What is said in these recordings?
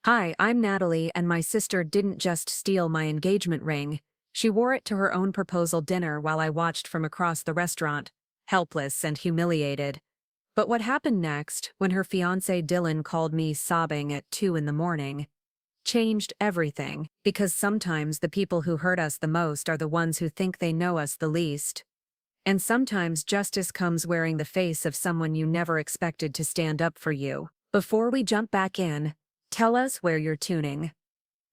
Hi, I'm Natalie, and my sister didn't just steal my engagement ring. She wore it to her own proposal dinner while I watched from across the restaurant, helpless and humiliated. But what happened next, when her fiancé Dylan called me sobbing at 2 in the morning, changed everything, because sometimes the people who hurt us the most are the ones who think they know us the least. And sometimes justice comes wearing the face of someone you never expected to stand up for you. Before we jump back in, tell us where you're tuning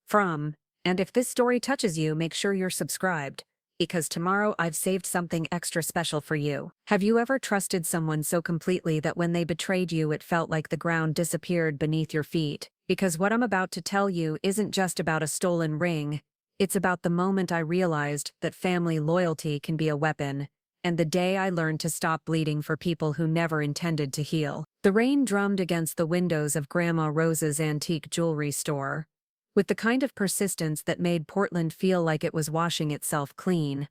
from, and if this story touches you, make sure you're subscribed, because tomorrow I've saved something extra special for you. Have you ever trusted someone so completely that when they betrayed you it felt like the ground disappeared beneath your feet? Because what I'm about to tell you isn't just about a stolen ring, it's about the moment I realized that family loyalty can be a weapon, and the day I learned to stop bleeding for people who never intended to heal. The rain drummed against the windows of Grandma Rose's antique jewelry store, with the kind of persistence that made Portland feel like it was washing itself clean.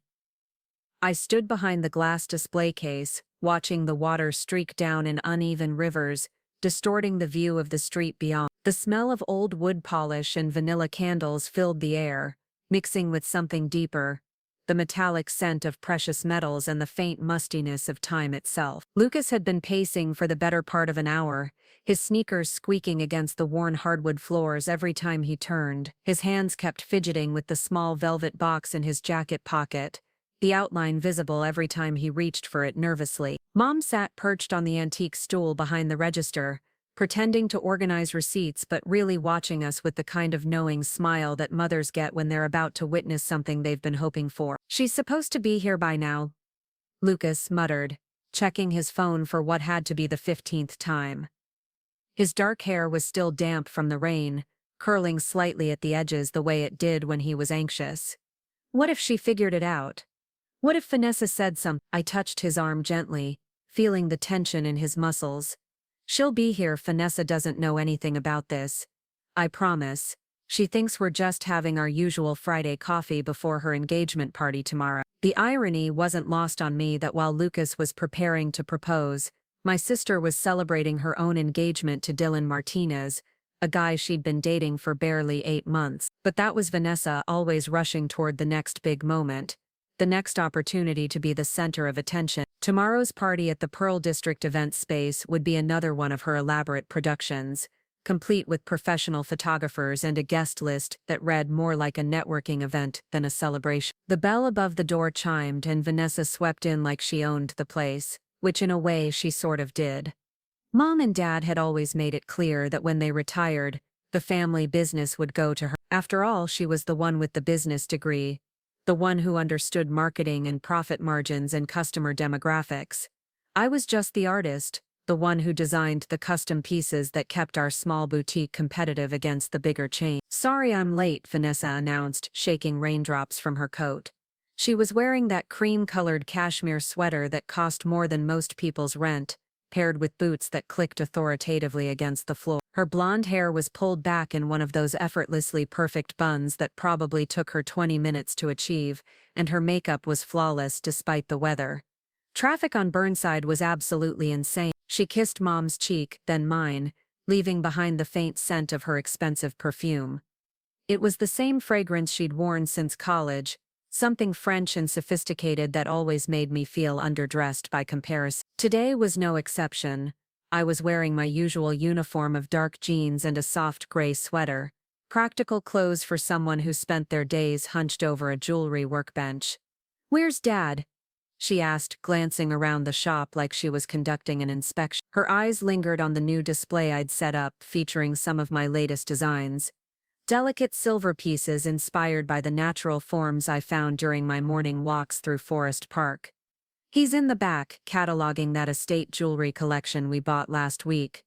I stood behind the glass display case, watching the water streak down in uneven rivers, distorting the view of the street beyond. The smell of old wood polish and vanilla candles filled the air, mixing with something deeper, the metallic scent of precious metals and the faint mustiness of time itself. Lucas had been pacing for the better part of an hour, his sneakers squeaking against the worn hardwood floors every time he turned. His hands kept fidgeting with the small velvet box in his jacket pocket, the outline visible every time he reached for it nervously. Mom sat perched on the antique stool behind the register, pretending to organize receipts but really watching us with the kind of knowing smile that mothers get when they're about to witness something they've been hoping for. "She's supposed to be here by now," Lucas muttered, checking his phone for what had to be the 15th time. His dark hair was still damp from the rain, curling slightly at the edges the way it did when he was anxious. What if she figured it out? What if Vanessa said something? I touched his arm gently, feeling the tension in his muscles. "She'll be here. Vanessa doesn't know anything about this. I promise. She thinks we're just having our usual Friday coffee before her engagement party tomorrow." The irony wasn't lost on me that while Lucas was preparing to propose, my sister was celebrating her own engagement to Dylan Martinez, a guy she'd been dating for barely 8 months. But that was Vanessa, always rushing toward the next big moment, the next opportunity to be the center of attention. Tomorrow's party at the Pearl District event space would be another one of her elaborate productions, complete with professional photographers and a guest list that read more like a networking event than a celebration. The bell above the door chimed and Vanessa swept in like she owned the place, which in a way she sort of did. Mom and Dad had always made it clear that when they retired, the family business would go to her. After all, she was the one with the business degree, the one who understood marketing and profit margins and customer demographics. I was just the artist, the one who designed the custom pieces that kept our small boutique competitive against the bigger chain. "Sorry I'm late," Vanessa announced, shaking raindrops from her coat. She was wearing that cream-colored cashmere sweater that cost more than most people's rent, paired with boots that clicked authoritatively against the floor. Her blonde hair was pulled back in one of those effortlessly perfect buns that probably took her 20 minutes to achieve, and her makeup was flawless despite the weather. Traffic on Burnside was absolutely insane. She kissed Mom's cheek, then mine, leaving behind the faint scent of her expensive perfume. It was the same fragrance she'd worn since college, something French and sophisticated that always made me feel underdressed by comparison. Today was no exception. I was wearing my usual uniform of dark jeans and a soft gray sweater, practical clothes for someone who spent their days hunched over a jewelry workbench. "Where's Dad?" she asked, glancing around the shop like she was conducting an inspection. Her eyes lingered on the new display I'd set up, featuring some of my latest designs. Delicate silver pieces inspired by the natural forms I found during my morning walks through Forest Park. "He's in the back, cataloging that estate jewelry collection we bought last week,"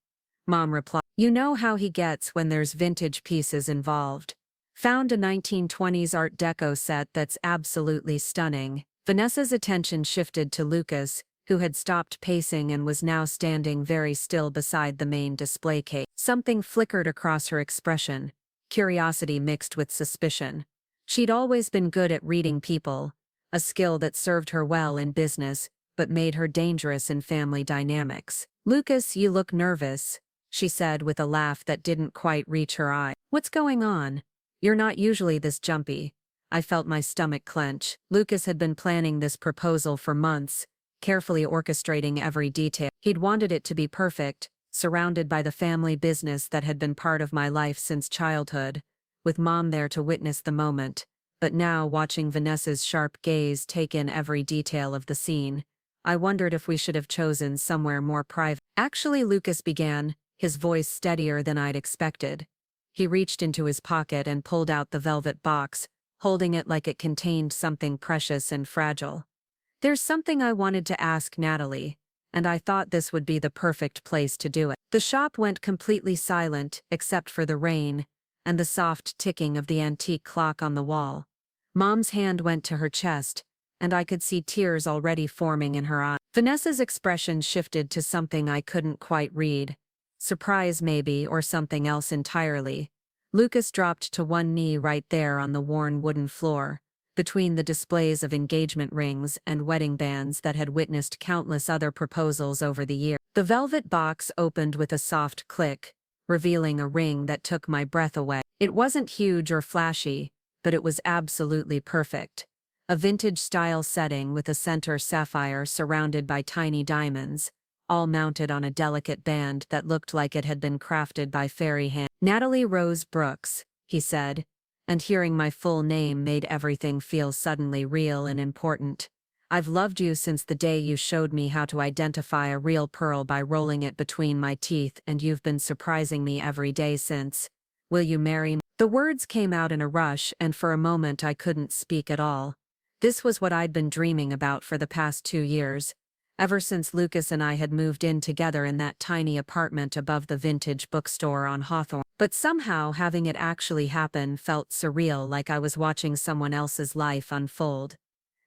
Mom replied. "You know how he gets when there's vintage pieces involved. Found a 1920s Art Deco set that's absolutely stunning." Vanessa's attention shifted to Lucas, who had stopped pacing and was now standing very still beside the main display case. Something flickered across her expression, curiosity mixed with suspicion. She'd always been good at reading people, a skill that served her well in business, but made her dangerous in family dynamics. "Lucas, you look nervous," she said with a laugh that didn't quite reach her eye. What's going on? You're not usually this jumpy. I felt my stomach clench. Lucas had been planning this proposal for months, carefully orchestrating every detail. He'd wanted it to be perfect, surrounded by the family business that had been part of my life since childhood, with Mom there to witness the moment. But now, watching Vanessa's sharp gaze take in every detail of the scene, I wondered if we should have chosen somewhere more private. Actually, Lucas began, his voice steadier than I'd expected. He reached into his pocket and pulled out the velvet box, holding it like it contained something precious and fragile. There's something I wanted to ask Natalie, and I thought this would be the perfect place to do it. The shop went completely silent, except for the rain and the soft ticking of the antique clock on the wall. Mom's hand went to her chest, and I could see tears already forming in her eyes. Vanessa's expression shifted to something I couldn't quite read. Surprise maybe, or something else entirely. Lucas dropped to one knee right there on the worn wooden floor, between the displays of engagement rings and wedding bands that had witnessed countless other proposals over the years. The velvet box opened with a soft click, revealing a ring that took my breath away. It wasn't huge or flashy, but it was absolutely perfect. A vintage-style setting with a center sapphire surrounded by tiny diamonds, all mounted on a delicate band that looked like it had been crafted by fairy hand. Natalie Rose Brooks, he said, and hearing my full name made everything feel suddenly real and important. I've loved you since the day you showed me how to identify a real pearl by rolling it between my teeth, and you've been surprising me every day since. Will you marry me? The words came out in a rush, and for a moment I couldn't speak at all. This was what I'd been dreaming about for the past 2 years, ever since Lucas and I had moved in together in that tiny apartment above the vintage bookstore on Hawthorne. But somehow having it actually happen felt surreal, like I was watching someone else's life unfold.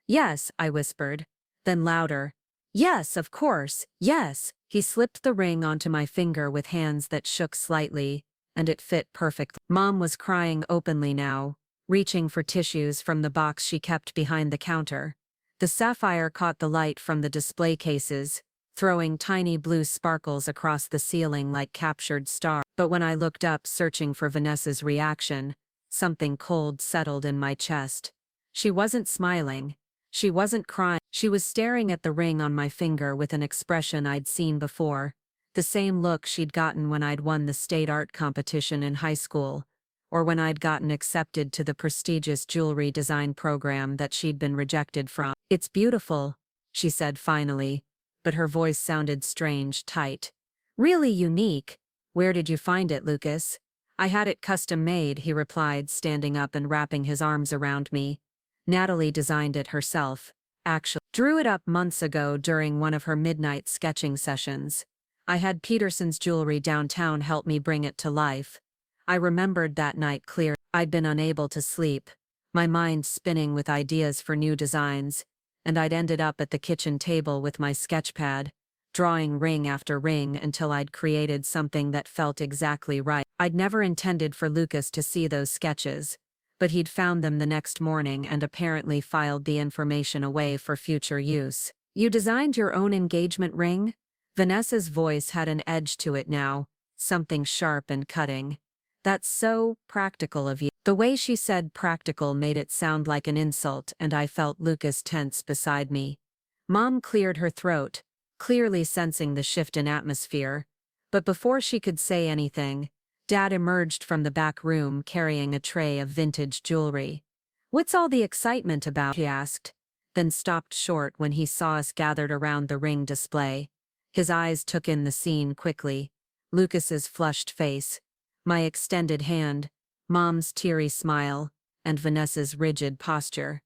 Yes, I whispered. Then louder. Yes, of course, yes. He slipped the ring onto my finger with hands that shook slightly, and it fit perfectly. Mom was crying openly now, reaching for tissues from the box she kept behind the counter. The sapphire caught the light from the display cases, throwing tiny blue sparkles across the ceiling like captured stars. But when I looked up searching for Vanessa's reaction, something cold settled in my chest. She wasn't smiling. She wasn't crying. She was staring at the ring on my finger with an expression I'd seen before, the same look she'd gotten when I'd won the state art competition in high school, or when I'd gotten accepted to the prestigious jewelry design program that she'd been rejected from. It's beautiful, she said finally, but her voice sounded strange, tight. Really unique. Where did you find it, Lucas? I had it custom made, he replied, standing up and wrapping his arms around me. Natalie designed it herself, actually. Drew it up months ago during one of her midnight sketching sessions. I had Peterson's Jewelry downtown help me bring it to life. I remembered that night clear. I'd been unable to sleep, my mind spinning with ideas for new designs, and I'd ended up at the kitchen table with my sketchpad, drawing ring after ring until I'd created something that felt exactly right. I'd never intended for Lucas to see those sketches, but he'd found them the next morning and apparently filed the information away for future use. You designed your own engagement ring? Vanessa's voice had an edge to it now, something sharp and cutting. That's so practical of you. The way she said practical made it sound like an insult, and I felt Lucas tense beside me. Mom cleared her throat, clearly sensing the shift in atmosphere. But before she could say anything, Dad emerged from the back room carrying a tray of vintage jewelry. What's all the excitement about? He asked, then stopped short when he saw us gathered around the ring display. His eyes took in the scene quickly. Lucas's flushed face, my extended hand, Mom's teary smile, and Vanessa's rigid posture.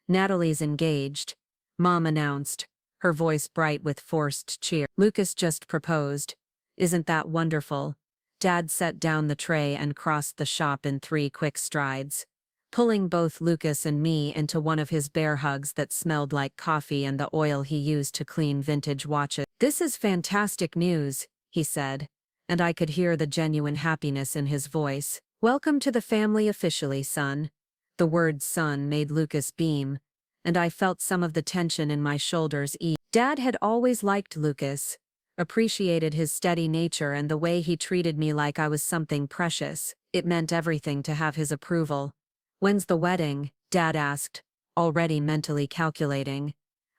Natalie's engaged, Mom announced, her voice bright with forced cheer. Lucas just proposed. Isn't that wonderful? Dad set down the tray and crossed the shop in 3 quick strides, pulling both Lucas and me into one of his bear hugs that smelled like coffee and the oil he used to clean vintage watches. This is fantastic news, he said, and I could hear the genuine happiness in his voice. Welcome to the family officially, son. The word son made Lucas beam, and I felt some of the tension in my shoulders ease. Dad had always liked Lucas, appreciated his steady nature and the way he treated me like I was something precious. It meant everything to have his approval. "When's the wedding?" Dad asked, already mentally calculating.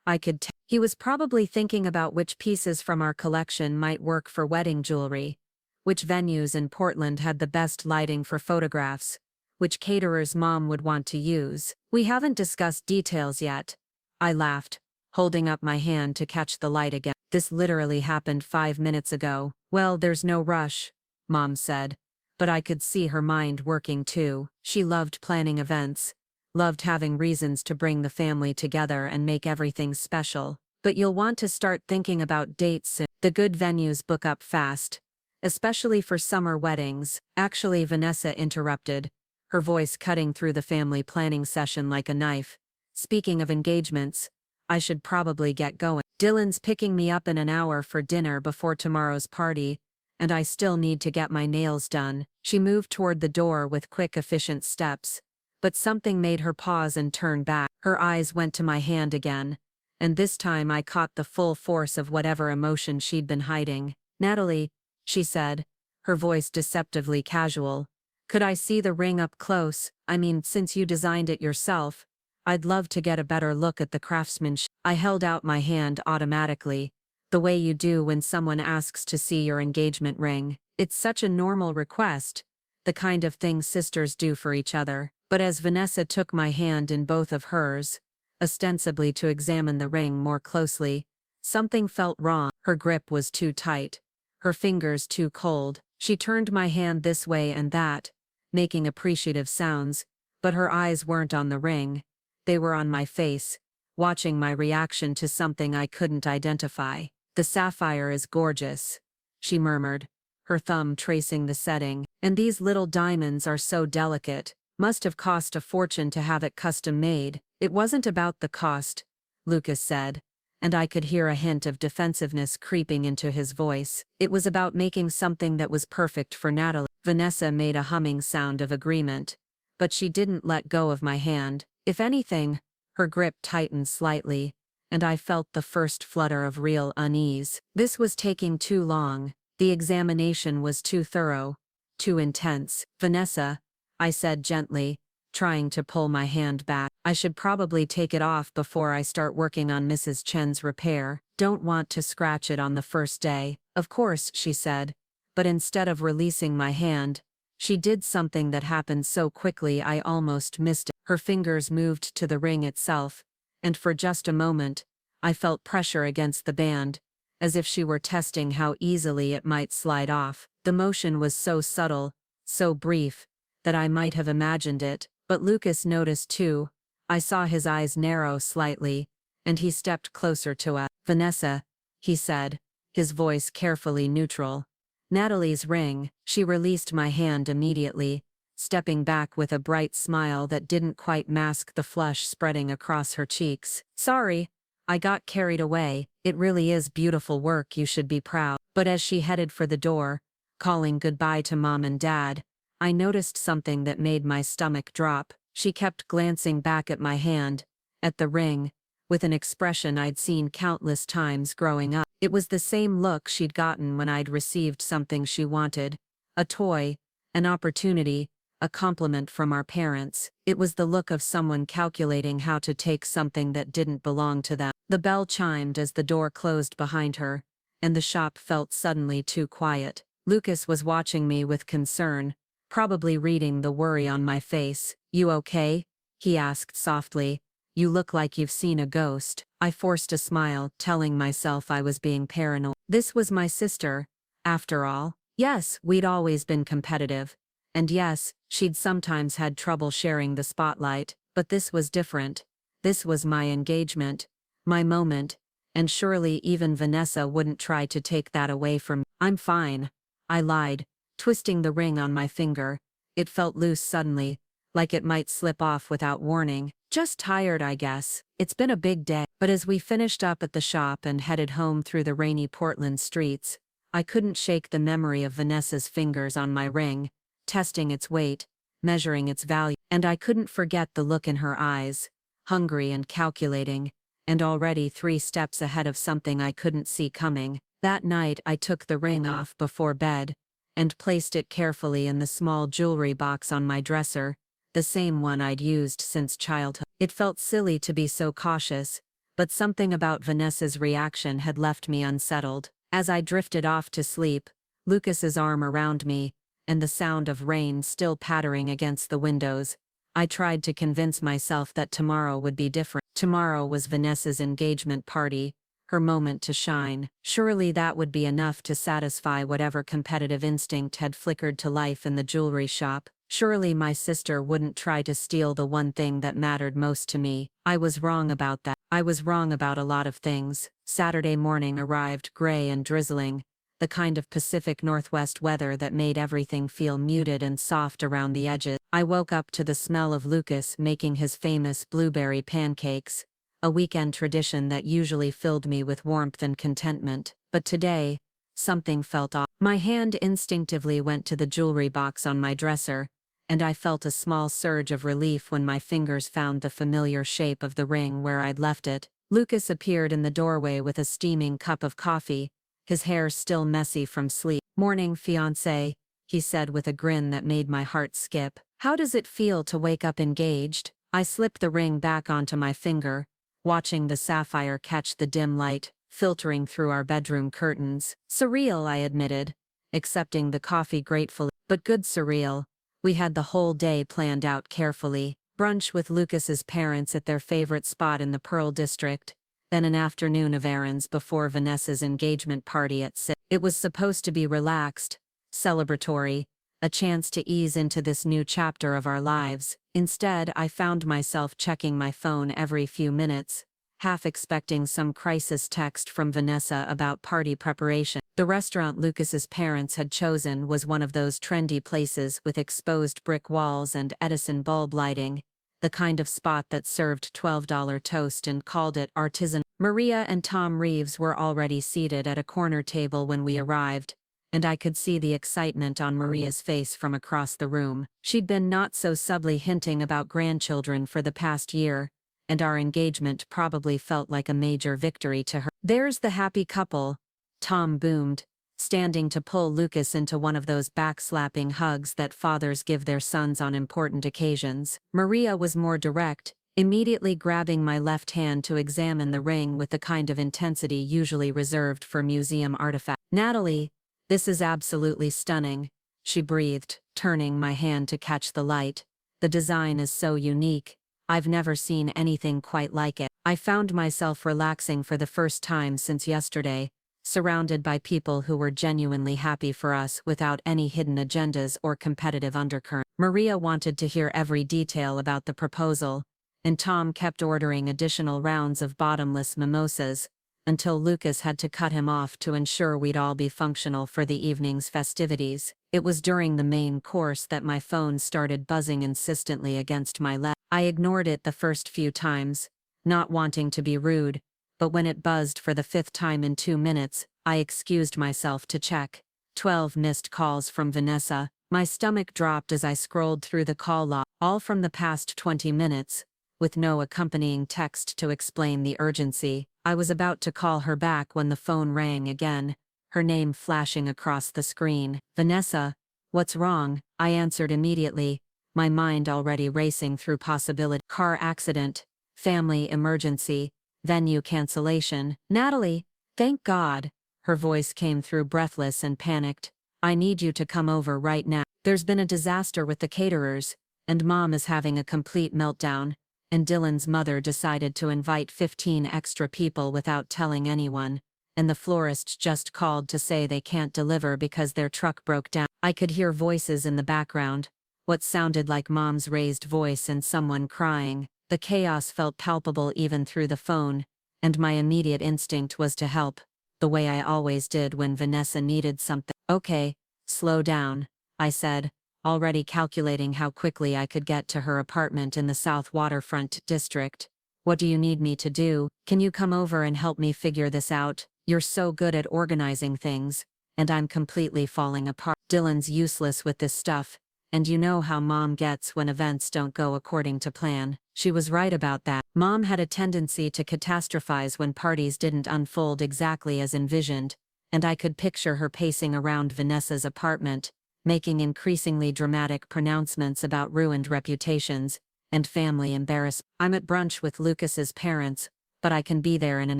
I could tell he was probably thinking about which pieces from our collection might work for wedding jewelry, which venues in Portland had the best lighting for photographs, which caterer's mom would want to use. "We haven't discussed details yet." I laughed, holding up my hand to catch the light again. "This literally happened 5 minutes ago." "Well, there's no rush," Mom said. But I could see her mind working too. She loved planning events, loved having reasons to bring the family together and make everything special. "But you'll want to start thinking about dates soon. The good venues book up fast, especially for summer weddings." "Actually," Vanessa interrupted, her voice cutting through the family planning session like a knife. "Speaking of engagements, I should probably get going. Dylan's picking me up in an hour for dinner before tomorrow's party, and I still need to get my nails done." She moved toward the door with quick, efficient steps, but something made her pause and turn back. Her eyes went to my hand again, and this time I caught the full force of whatever emotion she'd been hiding. "Natalie," she said, her voice deceptively casual, "could I see the ring up close? I mean, since you designed it yourself, I'd love to get a better look at the craftsmanship." I held out my hand automatically, the way you do when someone asks to see your engagement ring. It's such a normal request, the kind of thing sisters do for each other. But as Vanessa took my hand in both of hers, ostensibly to examine the ring more closely, something felt wrong. Her grip was too tight, her fingers too cold. She turned my hand this way and that, making appreciative sounds, but her eyes weren't on the ring. They were on my face, watching my reaction to something I couldn't identify. "The sapphire is gorgeous," she murmured, her thumb tracing the setting. "And these little diamonds are so delicate. Must have cost a fortune to have it custom made." "It wasn't about the cost," Lucas said, and I could hear a hint of defensiveness creeping into his voice. "It was about making something that was perfect for Natalie." Vanessa made a humming sound of agreement, but she didn't let go of my hand. If anything, her grip tightened slightly, and I felt the first flutter of real unease. This was taking too long. The examination was too thorough, too intense. "Vanessa," I said gently, trying to pull my hand back, "I should probably take it off before I start working on Mrs. Chen's repair. Don't want to scratch it on the first day." "Of course," she said, but instead of releasing my hand, she did something that happened so quickly I almost missed it. Her fingers moved to the ring itself, and for just a moment, I felt pressure against the band, as if she were testing how easily it might slide off. The motion was so subtle, so brief, that I might have imagined it, but Lucas noticed too. I saw his eyes narrow slightly, and he stepped closer to us. "Vanessa," he said, his voice carefully neutral. "Natalie's ring." She released my hand immediately, stepping back with a bright smile that didn't quite mask the flush spreading across her cheeks. "Sorry, I got carried away. It really is beautiful work, you should be proud." But as she headed for the door, calling goodbye to Mom and Dad, I noticed something that made my stomach drop. She kept glancing back at my hand, at the ring, with an expression I'd seen countless times growing up. It was the same look she'd gotten when I'd received something she wanted, a toy, an opportunity, a compliment from our parents. It was the look of someone calculating how to take something that didn't belong to them. The bell chimed as the door closed behind her, and the shop felt suddenly too quiet. Lucas was watching me with concern, probably reading the worry on my face. "You okay?" he asked softly. "You look like you've seen a ghost." I forced a smile, telling myself I was being paranoid. This was my sister, after all. Yes, we'd always been competitive. And yes, she'd sometimes had trouble sharing the spotlight, but this was different. This was my engagement, my moment, and surely even Vanessa wouldn't try to take that away from me. "I'm fine," I lied, twisting the ring on my finger. It felt loose suddenly, like it might slip off without warning. "Just tired, I guess. It's been a big day." But as we finished up at the shop and headed home through the rainy Portland streets, I couldn't shake the memory of Vanessa's fingers on my ring, testing its weight, measuring its value. And I couldn't forget the look in her eyes, hungry and calculating, and already 3 steps ahead of something I couldn't see coming. That night I took the ring off before bed and placed it carefully in the small jewelry box on my dresser, the same one I'd used since childhood. It felt silly to be so cautious, but something about Vanessa's reaction had left me unsettled. As I drifted off to sleep, Lucas's arm around me, and the sound of rain still pattering against the windows, I tried to convince myself that tomorrow would be different. Tomorrow was Vanessa's engagement party, her moment to shine. Surely that would be enough to satisfy whatever competitive instinct had flickered to life in the jewelry shop. Surely my sister wouldn't try to steal the one thing that mattered most to me. I was wrong about that. I was wrong about a lot of things. Saturday morning arrived gray and drizzling, the kind of Pacific Northwest weather that made everything feel muted and soft around the edges. I woke up to the smell of Lucas making his famous blueberry pancakes, a weekend tradition that usually filled me with warmth and contentment. But today, something felt off. My hand instinctively went to the jewelry box on my dresser, and I felt a small surge of relief when my fingers found the familiar shape of the ring where I'd left it. Lucas appeared in the doorway with a steaming cup of coffee, his hair still messy from sleep. "Morning, fiancé," he said with a grin that made my heart skip. "How does it feel to wake up engaged?" I slipped the ring back onto my finger, watching the sapphire catch the dim light, filtering through our bedroom curtains. "Surreal," I admitted, accepting the coffee gratefully. "But good surreal." We had the whole day planned out carefully. Brunch with Lucas's parents at their favorite spot in the Pearl District, then an afternoon of errands before Vanessa's engagement party at 6. It was supposed to be relaxed, celebratory, a chance to ease into this new chapter of our lives. Instead, I found myself checking my phone every few minutes, half expecting some crisis text from Vanessa about party preparation. The restaurant Lucas's parents had chosen was one of those trendy places with exposed brick walls and Edison bulb lighting, the kind of spot that served $12 toast and called it artisan. Maria and Tom Reeves were already seated at a corner table when we arrived, and I could see the excitement on Maria's face from across the room. She'd been not so subtly hinting about grandchildren for the past year, and our engagement probably felt like a major victory to her. "There's the happy couple," Tom boomed, standing to pull Lucas into one of those backslapping hugs that fathers give their sons on important occasions. Maria was more direct, immediately grabbing my left hand to examine the ring with the kind of intensity usually reserved for museum artifacts. "Natalie, this is absolutely stunning," she breathed, turning my hand to catch the light. "The design is so unique. I've never seen anything quite like it." I found myself relaxing for the first time since yesterday, surrounded by people who were genuinely happy for us without any hidden agendas or competitive undercurrent. Maria wanted to hear every detail about the proposal, and Tom kept ordering additional rounds of bottomless mimosas, until Lucas had to cut him off to ensure we'd all be functional for the evening's festivities. It was during the main course that my phone started buzzing insistently against my leg. I ignored it the first few times, not wanting to be rude, but when it buzzed for the 5th time in 2 minutes, I excused myself to check. 12 missed calls from Vanessa. My stomach dropped as I scrolled through the call log, all from the past 20 minutes, with no accompanying text to explain the urgency. I was about to call her back when the phone rang again, her name flashing across the screen. "Vanessa, what's wrong?" I answered immediately, my mind already racing through possibility. "Car accident, family emergency, venue cancellation." "Natalie, thank God." Her voice came through breathless and panicked. "I need you to come over right now. There's been a disaster with the caterers, and Mom is having a complete meltdown, and Dylan's mother decided to invite 15 extra people without telling anyone, and the florist just called to say they can't deliver because their truck broke down." I could hear voices in the background, what sounded like Mom's raised voice and someone crying. The chaos felt palpable even through the phone, and my immediate instinct was to help, the way I always did when Vanessa needed something. "Okay, slow down," I said, already calculating how quickly I could get to her apartment in the South Waterfront district. "What do you need me to do? Can you come over and help me figure this out? You're so good at organizing things, and I'm completely falling apart. Dylan's useless with this stuff, and you know how Mom gets when events don't go according to plan." She was right about that. Mom had a tendency to catastrophize when parties didn't unfold exactly as envisioned, and I could picture her pacing around Vanessa's apartment, making increasingly dramatic pronouncements about ruined reputations and family embarrassment. "I'm at brunch with Lucas's parents, but I can be there in an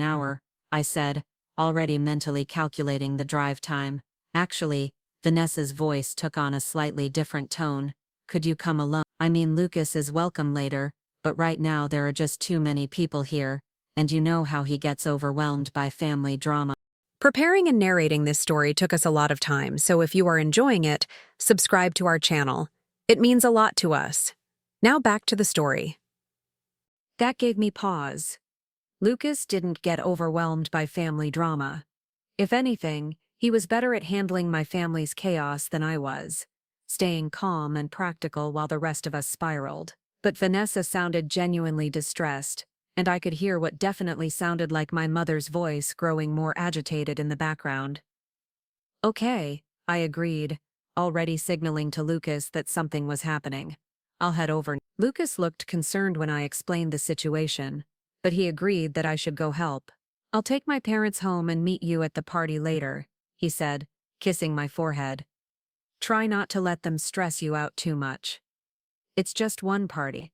hour," I said, already mentally calculating the drive time. "Actually," Vanessa's voice took on a slightly different tone, "could you come alone? I mean, Lucas is welcome later, but right now there are just too many people here, and you know how he gets overwhelmed by family drama." Preparing and narrating this story took us a lot of time, so if you are enjoying it, subscribe to our channel. It means a lot to us. Now back to the story. That gave me pause. Lucas didn't get overwhelmed by family drama. If anything, he was better at handling my family's chaos than I was, staying calm and practical while the rest of us spiraled. But Vanessa sounded genuinely distressed, and I could hear what definitely sounded like my mother's voice growing more agitated in the background. "Okay," I agreed, already signaling to Lucas that something was happening. "I'll head over." Lucas looked concerned when I explained the situation, but he agreed that I should go help. "I'll take my parents home and meet you at the party later," he said, kissing my forehead. "Try not to let them stress you out too much. It's just one party."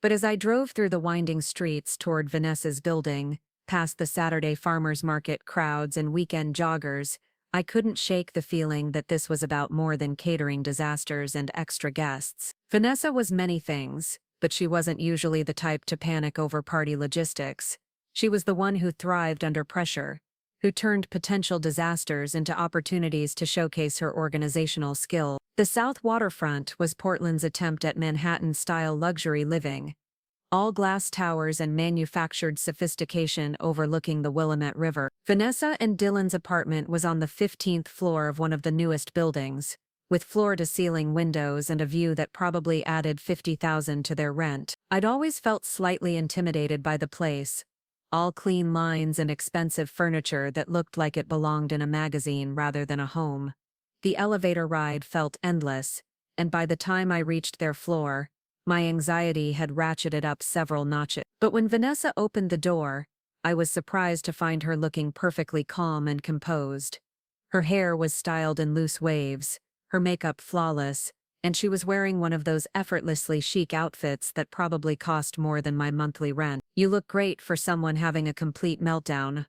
But as I drove through the winding streets toward Vanessa's building, past the Saturday farmers market crowds and weekend joggers, I couldn't shake the feeling that this was about more than catering disasters and extra guests. Vanessa was many things, but she wasn't usually the type to panic over party logistics. She was the one who thrived under pressure, who turned potential disasters into opportunities to showcase her organizational skill. The South Waterfront was Portland's attempt at Manhattan-style luxury living. All glass towers and manufactured sophistication overlooking the Willamette River. Vanessa and Dylan's apartment was on the 15th floor of one of the newest buildings, with floor-to-ceiling windows and a view that probably added $50,000 to their rent. I'd always felt slightly intimidated by the place. All clean lines and expensive furniture that looked like it belonged in a magazine rather than a home. The elevator ride felt endless, and by the time I reached their floor, my anxiety had ratcheted up several notches. But when Vanessa opened the door, I was surprised to find her looking perfectly calm and composed. Her hair was styled in loose waves, her makeup flawless, and she was wearing one of those effortlessly chic outfits that probably cost more than my monthly rent. "You look great for someone having a complete meltdown,"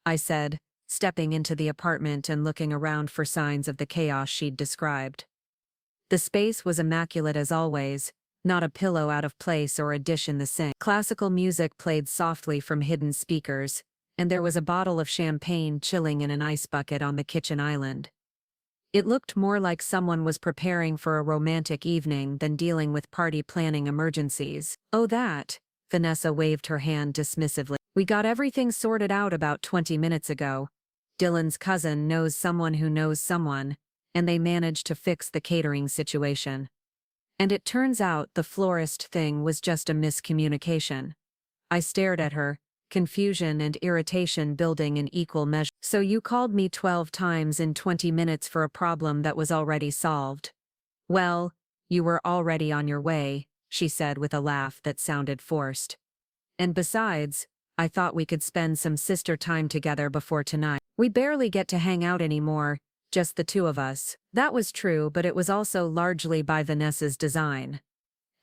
I said, stepping into the apartment and looking around for signs of the chaos she'd described. The space was immaculate as always, not a pillow out of place or a dish in the sink. Classical music played softly from hidden speakers, and there was a bottle of champagne chilling in an ice bucket on the kitchen island. It looked more like someone was preparing for a romantic evening than dealing with party planning emergencies. "Oh, that," Vanessa waved her hand dismissively. "We got everything sorted out about 20 minutes ago. Dylan's cousin knows someone who knows someone, and they managed to fix the catering situation. And it turns out the florist thing was just a miscommunication." I stared at her, confusion and irritation building in equal measure. "So you called me 12 times in 20 minutes for a problem that was already solved." "Well, you were already on your way," she said with a laugh that sounded forced. "And besides, I thought we could spend some sister time together before tonight. We barely get to hang out anymore, just the two of us." That was true, but it was also largely by Vanessa's design.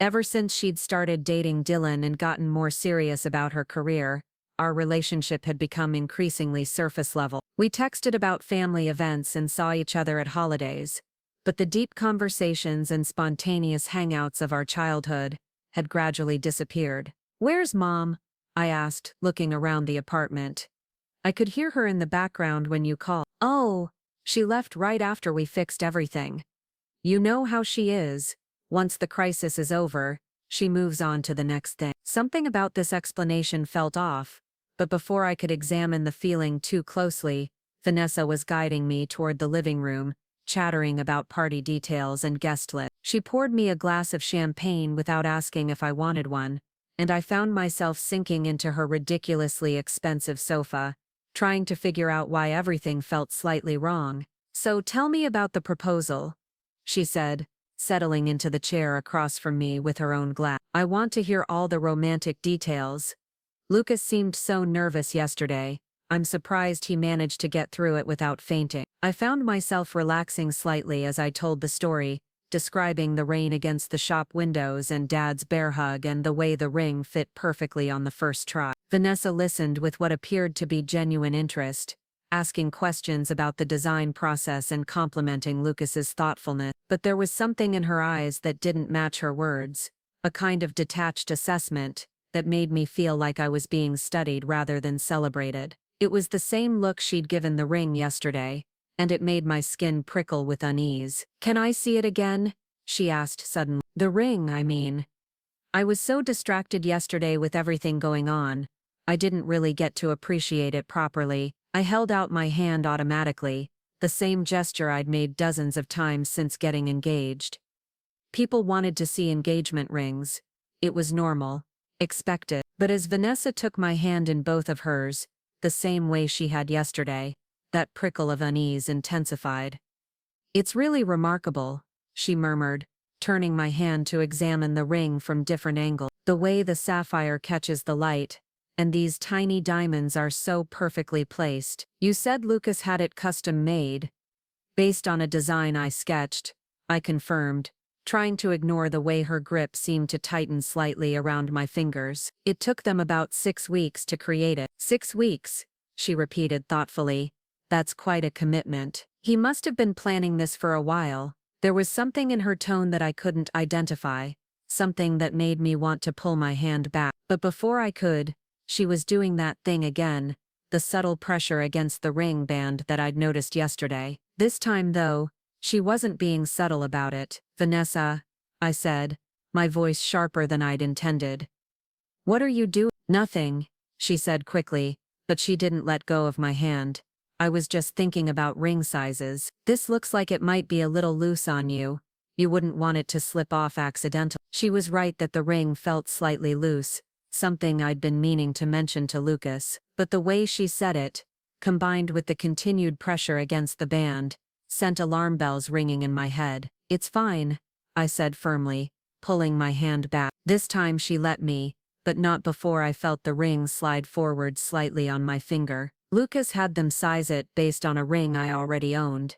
Ever since she'd started dating Dylan and gotten more serious about her career, our relationship had become increasingly surface level. We texted about family events and saw each other at holidays, but the deep conversations and spontaneous hangouts of our childhood had gradually disappeared. "Where's Mom?" I asked, looking around the apartment. "I could hear her in the background when you called." "Oh, she left right after we fixed everything. You know how she is. Once the crisis is over, she moves on to the next thing." Something about this explanation felt off, but before I could examine the feeling too closely, Vanessa was guiding me toward the living room, chattering about party details and guest lists. She poured me a glass of champagne without asking if I wanted one, and I found myself sinking into her ridiculously expensive sofa, trying to figure out why everything felt slightly wrong. "So tell me about the proposal," she said, settling into the chair across from me with her own glass. "I want to hear all the romantic details. Lucas seemed so nervous yesterday. I'm surprised he managed to get through it without fainting. I found myself relaxing slightly as I told the story, describing the rain against the shop windows and Dad's bear hug and the way the ring fit perfectly on the first try. Vanessa listened with what appeared to be genuine interest, asking questions about the design process and complimenting Lucas's thoughtfulness. But there was something in her eyes that didn't match her words, a kind of detached assessment that made me feel like I was being studied rather than celebrated. It was the same look she'd given the ring yesterday, and it made my skin prickle with unease. "Can I see it again?" she asked suddenly. "The ring, I mean." I was so distracted yesterday with everything going on, I didn't really get to appreciate it properly. I held out my hand automatically, the same gesture I'd made dozens of times since getting engaged. People wanted to see engagement rings. It was normal, expected. But as Vanessa took my hand in both of hers, the same way she had yesterday, that prickle of unease intensified. "It's really remarkable," she murmured, turning my hand to examine the ring from different angles. "The way the sapphire catches the light, and these tiny diamonds are so perfectly placed. You said Lucas had it custom made." "Based on a design I sketched," I confirmed, trying to ignore the way her grip seemed to tighten slightly around my fingers. "It took them about 6 weeks to create it." "6 weeks," she repeated thoughtfully. "That's quite a commitment." He must have been planning this for a while. There was something in her tone that I couldn't identify, something that made me want to pull my hand back. But before I could, she was doing that thing again, the subtle pressure against the ring band that I'd noticed yesterday. This time, though, she wasn't being subtle about it. "Vanessa," I said, my voice sharper than I'd intended. "What are you doing?" "Nothing," she said quickly, but she didn't let go of my hand. "I was just thinking about ring sizes. This looks like it might be a little loose on you. You wouldn't want it to slip off accidentally." She was right that the ring felt slightly loose, something I'd been meaning to mention to Lucas. But the way she said it, combined with the continued pressure against the band, sent alarm bells ringing in my head. "It's fine," I said firmly, pulling my hand back. This time she let me, but not before I felt the ring slide forward slightly on my finger. "Lucas had them size it based on a ring I already owned."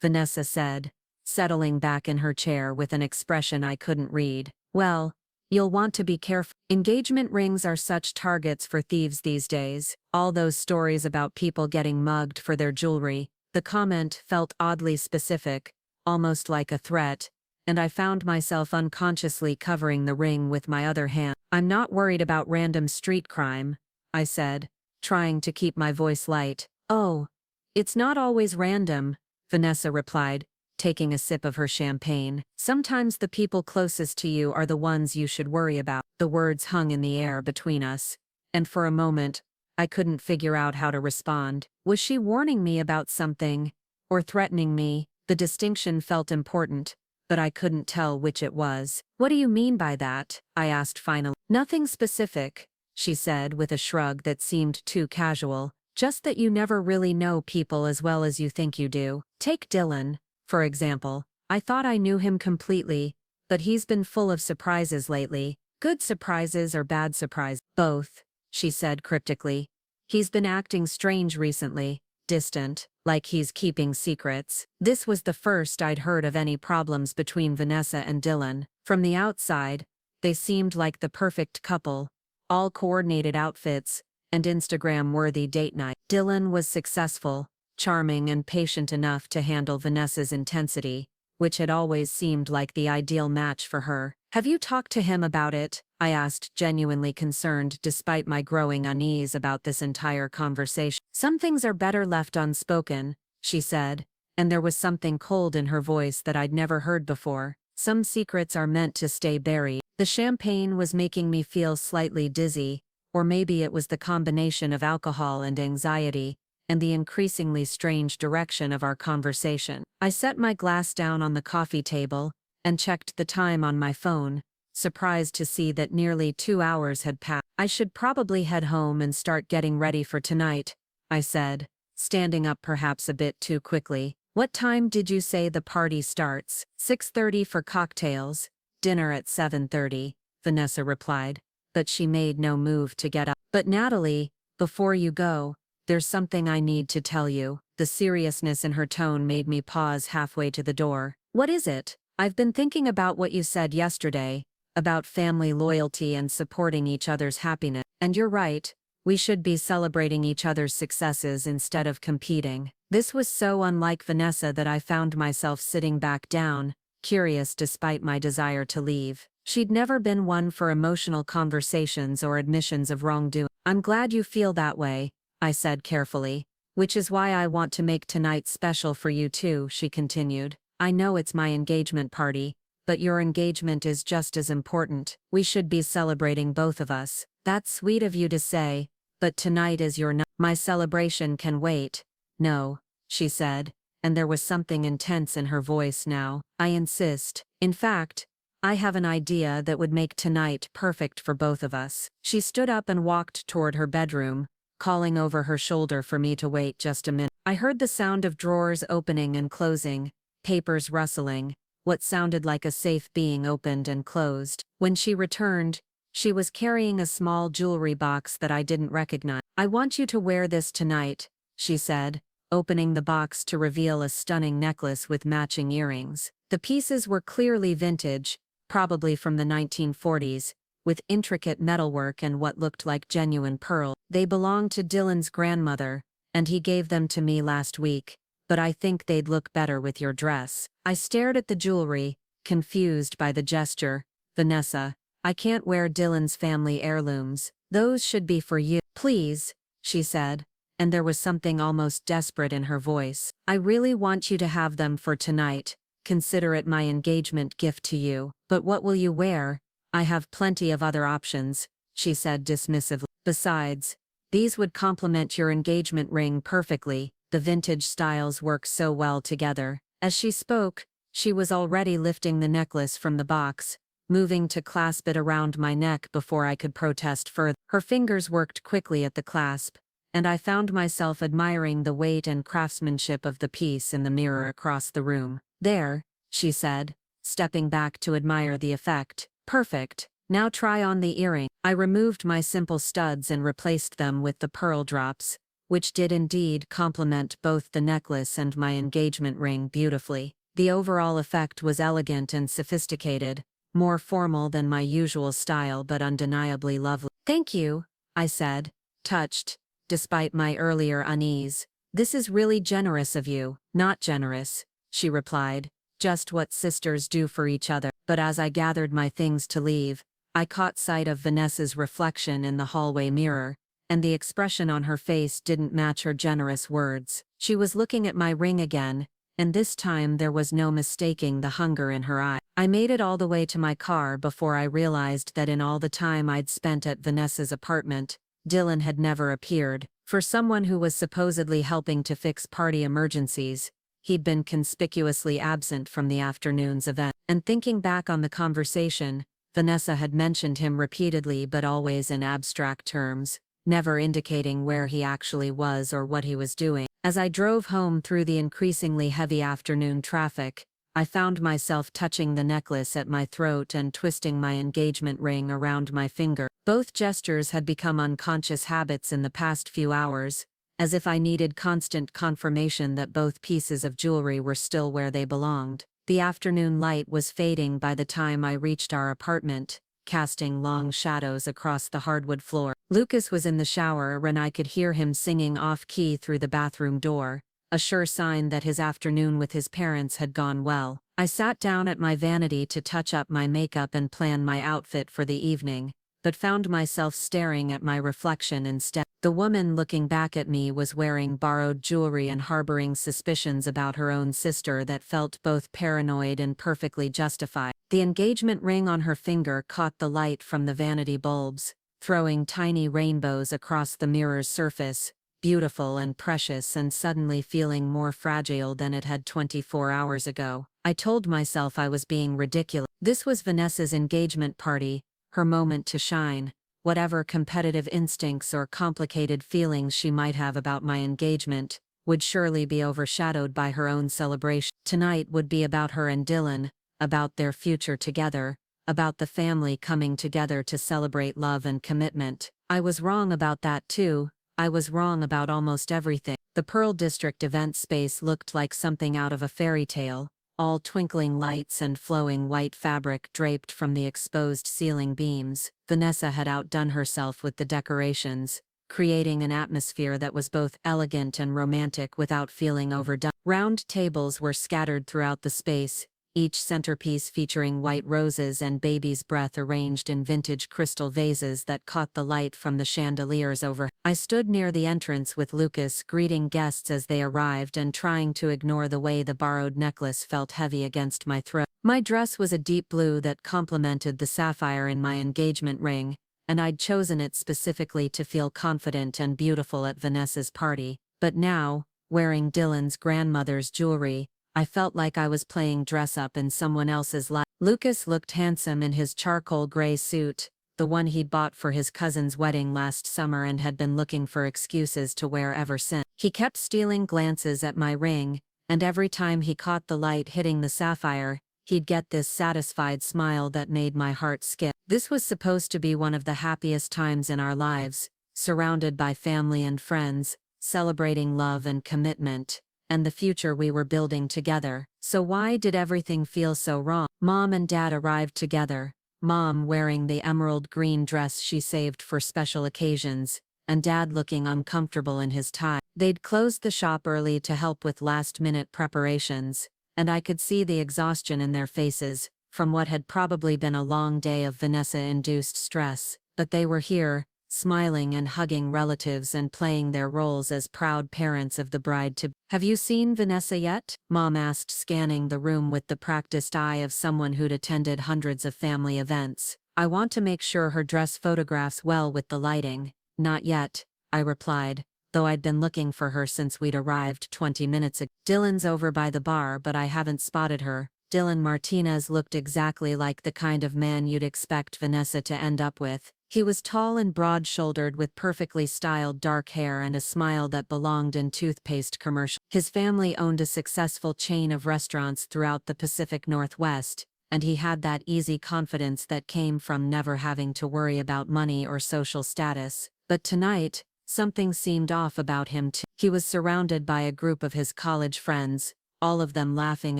Vanessa said, settling back in her chair with an expression I couldn't read. "Well, you'll want to be careful. Engagement rings are such targets for thieves these days. All those stories about people getting mugged for their jewelry." The comment felt oddly specific, almost like a threat, and I found myself unconsciously covering the ring with my other hand. "I'm not worried about random street crime," I said, trying to keep my voice light. "Oh, it's not always random," Vanessa replied, taking a sip of her champagne. "Sometimes the people closest to you are the ones you should worry about." The words hung in the air between us, and for a moment, I couldn't figure out how to respond. Was she warning me about something, or threatening me? The distinction felt important, but I couldn't tell which it was. "What do you mean by that?" I asked finally. "Nothing specific," she said with a shrug that seemed too casual. "Just that you never really know people as well as you think you do. Take Dylan, for example. I thought I knew him completely, but he's been full of surprises lately." "Good surprises or bad surprises?" "Both," she said cryptically. "He's been acting strange recently, distant, like he's keeping secrets." This was the first I'd heard of any problems between Vanessa and Dylan. From the outside, they seemed like the perfect couple, all coordinated outfits, and Instagram-worthy date night. Dylan was successful, charming and patient enough to handle Vanessa's intensity, which had always seemed like the ideal match for her. "Have you talked to him about it?" I asked, genuinely concerned despite my growing unease about this entire conversation. "Some things are better left unspoken," she said, and there was something cold in her voice that I'd never heard before. "Some secrets are meant to stay buried." The champagne was making me feel slightly dizzy, or maybe it was the combination of alcohol and anxiety, and the increasingly strange direction of our conversation. I set my glass down on the coffee table, and checked the time on my phone, surprised to see that nearly 2 hours had passed. "I should probably head home and start getting ready for tonight," I said, standing up perhaps a bit too quickly. "What time did you say the party starts?" 6:30 for cocktails, dinner at 7:30, Vanessa replied, but she made no move to get up. "But Natalie, Before you go, there's something I need to tell you. The seriousness in her tone made me pause halfway to the door. What is it? I've been thinking about what you said yesterday, about family loyalty and supporting each other's happiness. And you're right, we should be celebrating each other's successes instead of competing. This was so unlike Vanessa that I found myself sitting back down, curious despite my desire to leave. She'd never been one for emotional conversations or admissions of wrongdoing. I'm glad you feel that way, I said carefully, which is why I want to make tonight special for you too, she continued. I know it's my engagement party, but your engagement is just as important. We should be celebrating both of us. That's sweet of you to say, but tonight is your night. My celebration can wait. No, she said, and there was something intense in her voice now. I insist. In fact, I have an idea that would make tonight perfect for both of us. She stood up and walked toward her bedroom, calling over her shoulder for me to wait just a minute. I heard the sound of drawers opening and closing, papers rustling, what sounded like a safe being opened and closed. When she returned, she was carrying a small jewelry box that I didn't recognize. I want you to wear this tonight, she said, opening the box to reveal a stunning necklace with matching earrings. The pieces were clearly vintage, probably from the 1940s, with intricate metalwork and what looked like genuine pearl. They belonged to Dylan's grandmother, and he gave them to me last week, but I think they'd look better with your dress. I stared at the jewelry, confused by the gesture. Vanessa, I can't wear Dylan's family heirlooms. Those should be for you. Please, she said, and there was something almost desperate in her voice. I really want you to have them for tonight. Consider it my engagement gift to you. But what will you wear? I have plenty of other options, she said dismissively. Besides, these would complement your engagement ring perfectly. The vintage styles work so well together. As she spoke, she was already lifting the necklace from the box, moving to clasp it around my neck before I could protest further. Her fingers worked quickly at the clasp, and I found myself admiring the weight and craftsmanship of the piece in the mirror across the room. There, she said, stepping back to admire the effect. Perfect. Now try on the earring. I removed my simple studs and replaced them with the pearl drops, which did indeed complement both the necklace and my engagement ring beautifully. The overall effect was elegant and sophisticated, more formal than my usual style but undeniably lovely. Thank you, I said, touched, despite my earlier unease. This is really generous of you. Not generous, she replied, just what sisters do for each other. But as I gathered my things to leave, I caught sight of Vanessa's reflection in the hallway mirror, and the expression on her face didn't match her generous words. She was looking at my ring again, and this time there was no mistaking the hunger in her eye. I made it all the way to my car before I realized that in all the time I'd spent at Vanessa's apartment, Dylan had never appeared. For someone who was supposedly helping to fix party emergencies, he'd been conspicuously absent from the afternoon's event. And thinking back on the conversation, Vanessa had mentioned him repeatedly but always in abstract terms, never indicating where he actually was or what he was doing. As I drove home through the increasingly heavy afternoon traffic, I found myself touching the necklace at my throat and twisting my engagement ring around my finger. Both gestures had become unconscious habits in the past few hours, as if I needed constant confirmation that both pieces of jewelry were still where they belonged. The afternoon light was fading by the time I reached our apartment, casting long shadows across the hardwood floor. Lucas was in the shower when I could hear him singing off-key through the bathroom door, a sure sign that his afternoon with his parents had gone well. I sat down at my vanity to touch up my makeup and plan my outfit for the evening, but found myself staring at my reflection instead. The woman looking back at me was wearing borrowed jewelry and harboring suspicions about her own sister that felt both paranoid and perfectly justified. The engagement ring on her finger caught the light from the vanity bulbs, throwing tiny rainbows across the mirror's surface, beautiful and precious and suddenly feeling more fragile than it had 24 hours ago. I told myself I was being ridiculous. This was Vanessa's engagement party, her moment to shine. Whatever competitive instincts or complicated feelings she might have about my engagement would surely be overshadowed by her own celebration. Tonight would be about her and Dylan, about their future together, about the family coming together to celebrate love and commitment. I was wrong about that too, I was wrong about almost everything. The Pearl District event space looked like something out of a fairy tale, all twinkling lights and flowing white fabric draped from the exposed ceiling beams. Vanessa had outdone herself with the decorations, creating an atmosphere that was both elegant and romantic without feeling overdone. Round tables were scattered throughout the space, each centerpiece featuring white roses and baby's breath arranged in vintage crystal vases that caught the light from the chandeliers over. I stood near the entrance with Lucas, greeting guests as they arrived and trying to ignore the way the borrowed necklace felt heavy against my throat. My dress was a deep blue that complemented the sapphire in my engagement ring, and I'd chosen it specifically to feel confident and beautiful at Vanessa's party. But now, wearing Dylan's grandmother's jewelry, I felt like I was playing dress-up in someone else's life. Lucas looked handsome in his charcoal gray suit, the one he'd bought for his cousin's wedding last summer and had been looking for excuses to wear ever since. He kept stealing glances at my ring, and every time he caught the light hitting the sapphire, he'd get this satisfied smile that made my heart skip. This was supposed to be one of the happiest times in our lives, surrounded by family and friends, celebrating love and commitment, and the future we were building together. So why did everything feel so wrong? Mom and Dad arrived together, Mom wearing the emerald green dress she saved for special occasions, and Dad looking uncomfortable in his tie. They'd closed the shop early to help with last-minute preparations, and I could see the exhaustion in their faces, from what had probably been a long day of Vanessa-induced stress. But they were here, smiling and hugging relatives and playing their roles as proud parents of the bride-to-be. "Have you seen Vanessa yet?" Mom asked, scanning the room with the practiced eye of someone who'd attended hundreds of family events. "I want to make sure her dress photographs well with the lighting." "Not yet," I replied, though I'd been looking for her since we'd arrived 20 minutes ago. "Dylan's over by the bar, but I haven't spotted her." Dylan Martinez looked exactly like the kind of man you'd expect Vanessa to end up with. He was tall and broad-shouldered with perfectly styled dark hair and a smile that belonged in toothpaste commercials. His family owned a successful chain of restaurants throughout the Pacific Northwest, and he had that easy confidence that came from never having to worry about money or social status. But tonight, something seemed off about him too. He was surrounded by a group of his college friends, all of them laughing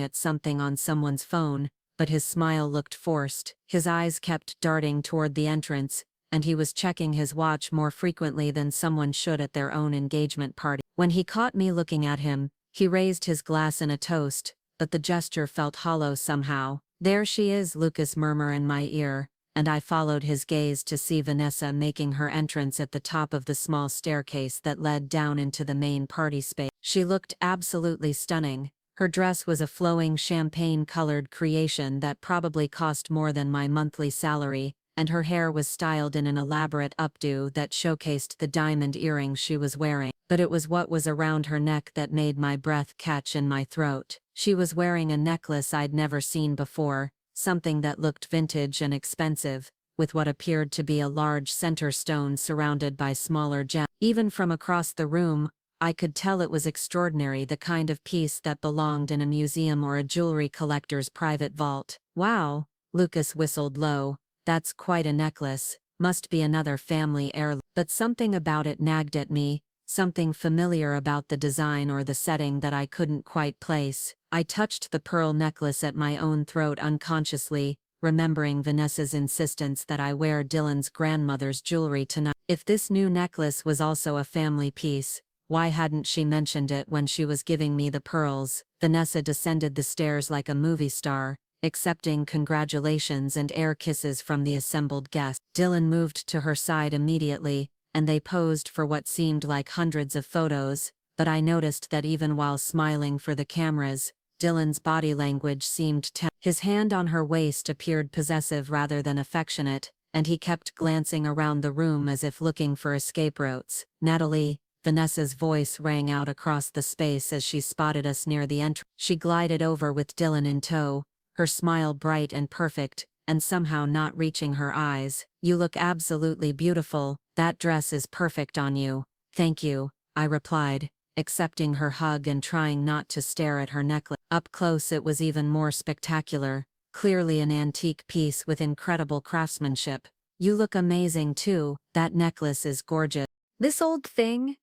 at something on someone's phone, but his smile looked forced. His eyes kept darting toward the entrance, and he was checking his watch more frequently than someone should at their own engagement party. When he caught me looking at him, he raised his glass in a toast, but the gesture felt hollow somehow. "There she is," Lucas murmured in my ear, and I followed his gaze to see Vanessa making her entrance at the top of the small staircase that led down into the main party space. She looked absolutely stunning. Her dress was a flowing champagne-colored creation that probably cost more than my monthly salary, and her hair was styled in an elaborate updo that showcased the diamond earrings she was wearing. But it was what was around her neck that made my breath catch in my throat. She was wearing a necklace I'd never seen before, something that looked vintage and expensive, with what appeared to be a large center stone surrounded by smaller gems. Even from across the room, I could tell it was extraordinary, the kind of piece that belonged in a museum or a jewelry collector's private vault. "Wow," Lucas whistled low. "That's quite a necklace. Must be another family heirloom." But something about it nagged at me, something familiar about the design or the setting that I couldn't quite place. I touched the pearl necklace at my own throat unconsciously, remembering Vanessa's insistence that I wear Dylan's grandmother's jewelry tonight. If this new necklace was also a family piece, why hadn't she mentioned it when she was giving me the pearls? Vanessa descended the stairs like a movie star, accepting congratulations and air kisses from the assembled guests. Dylan moved to her side immediately, and they posed for what seemed like hundreds of photos, but I noticed that even while smiling for the cameras, Dylan's body language seemed tense. His hand on her waist appeared possessive rather than affectionate, and he kept glancing around the room as if looking for escape routes. "Natalie," Vanessa's voice rang out across the space as she spotted us near the entrance. She glided over with Dylan in tow, her smile bright and perfect, and somehow not reaching her eyes. "You look absolutely beautiful. That dress is perfect on you." "Thank you," I replied, accepting her hug and trying not to stare at her necklace. Up close it was even more spectacular, clearly an antique piece with incredible craftsmanship. "You look amazing too. That necklace is gorgeous." This old thing?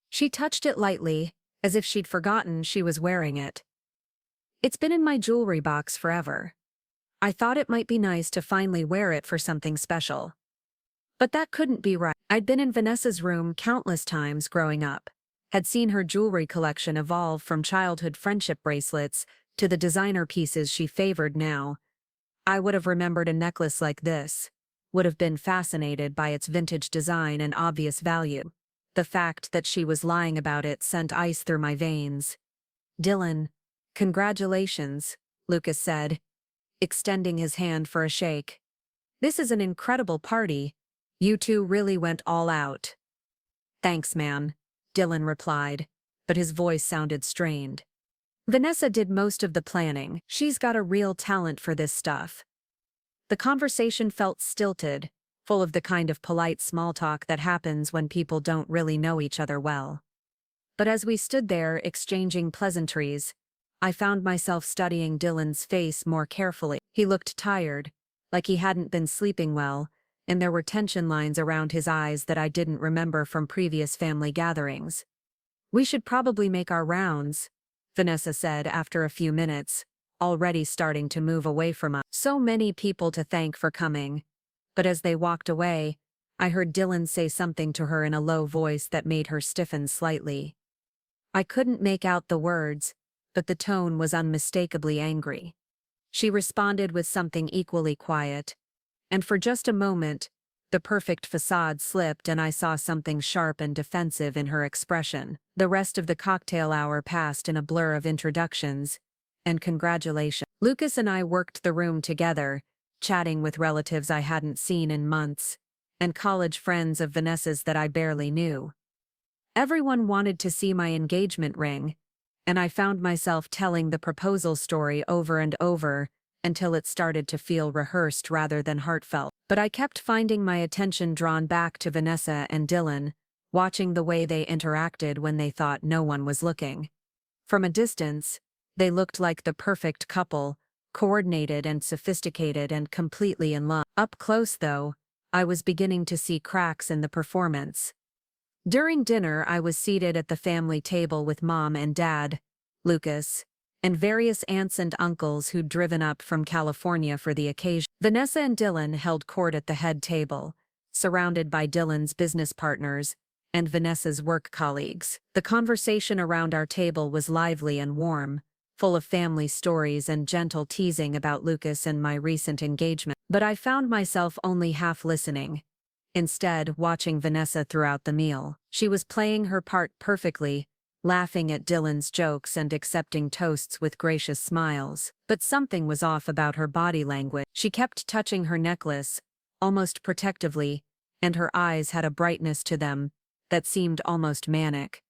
She touched it lightly, as if she'd forgotten she was wearing it. It's been in my jewelry box forever. I thought it might be nice to finally wear it for something special. But that couldn't be right. I'd been in Vanessa's room countless times growing up, had seen her jewelry collection evolve from childhood friendship bracelets to the designer pieces she favored now. I would have remembered a necklace like this, would have been fascinated by its vintage design and obvious value. The fact that she was lying about it sent ice through my veins. "Dylan, congratulations," Lucas said, extending his hand for a shake. "This is an incredible party. You two really went all out." "Thanks, man," Dylan replied, but his voice sounded strained. "Vanessa did most of the planning. She's got a real talent for this stuff." The conversation felt stilted, full of the kind of polite small talk that happens when people don't really know each other well. But as we stood there exchanging pleasantries, I found myself studying Dylan's face more carefully. He looked tired, like he hadn't been sleeping well, and there were tension lines around his eyes that I didn't remember from previous family gatherings. "We should probably make our rounds," Vanessa said after a few minutes, already starting to move away from us. So many people to thank for coming. But as they walked away, I heard Dylan say something to her in a low voice that made her stiffen slightly. I couldn't make out the words, but the tone was unmistakably angry. She responded with something equally quiet, and for just a moment, the perfect facade slipped and I saw something sharp and defensive in her expression. The rest of the cocktail hour passed in a blur of introductions and congratulations. Lucas and I worked the room together, chatting with relatives I hadn't seen in months, and college friends of Vanessa's that I barely knew. Everyone wanted to see my engagement ring, and I found myself telling the proposal story over and over until it started to feel rehearsed rather than heartfelt. But I kept finding my attention drawn back to Vanessa and Dylan, watching the way they interacted when they thought no one was looking. From a distance, they looked like the perfect couple, coordinated and sophisticated and completely in love. Up close, though, I was beginning to see cracks in the performance. During dinner, I was seated at the family table with Mom and Dad, Lucas, and various aunts and uncles who'd driven up from California for the occasion. Vanessa and Dylan held court at the head table, surrounded by Dylan's business partners and Vanessa's work colleagues. The conversation around our table was lively and warm, full of family stories and gentle teasing about Lucas and my recent engagement. But I found myself only half listening, instead watching Vanessa throughout the meal. She was playing her part perfectly, laughing at Dylan's jokes and accepting toasts with gracious smiles. But something was off about her body language. She kept touching her necklace, almost protectively, and her eyes had a brightness to them that seemed almost manic.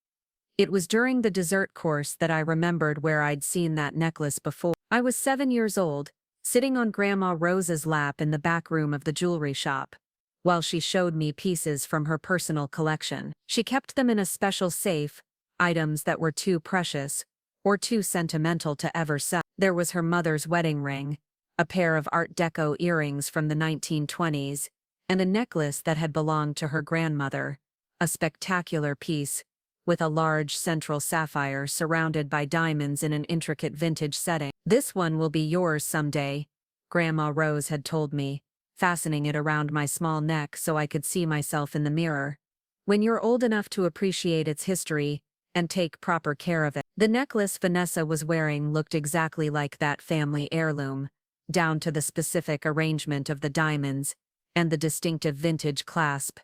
It was during the dessert course that I remembered where I'd seen that necklace before. I was 7 years old, sitting on Grandma Rose's lap in the back room of the jewelry shop, while she showed me pieces from her personal collection. She kept them in a special safe, items that were too precious or too sentimental to ever sell. There was her mother's wedding ring, a pair of Art Deco earrings from the 1920s, and a necklace that had belonged to her grandmother, a spectacular piece, with a large central sapphire surrounded by diamonds in an intricate vintage setting. "This one will be yours someday," Grandma Rose had told me, fastening it around my small neck so I could see myself in the mirror. "When you're old enough to appreciate its history and take proper care of it." The necklace Vanessa was wearing looked exactly like that family heirloom, down to the specific arrangement of the diamonds and the distinctive vintage clasp.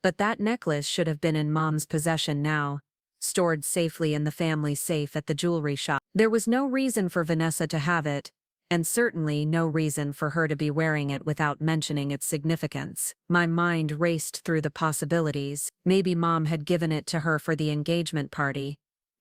But that necklace should have been in Mom's possession now, stored safely in the family safe at the jewelry shop. There was no reason for Vanessa to have it, and certainly no reason for her to be wearing it without mentioning its significance. My mind raced through the possibilities. Maybe Mom had given it to her for the engagement party.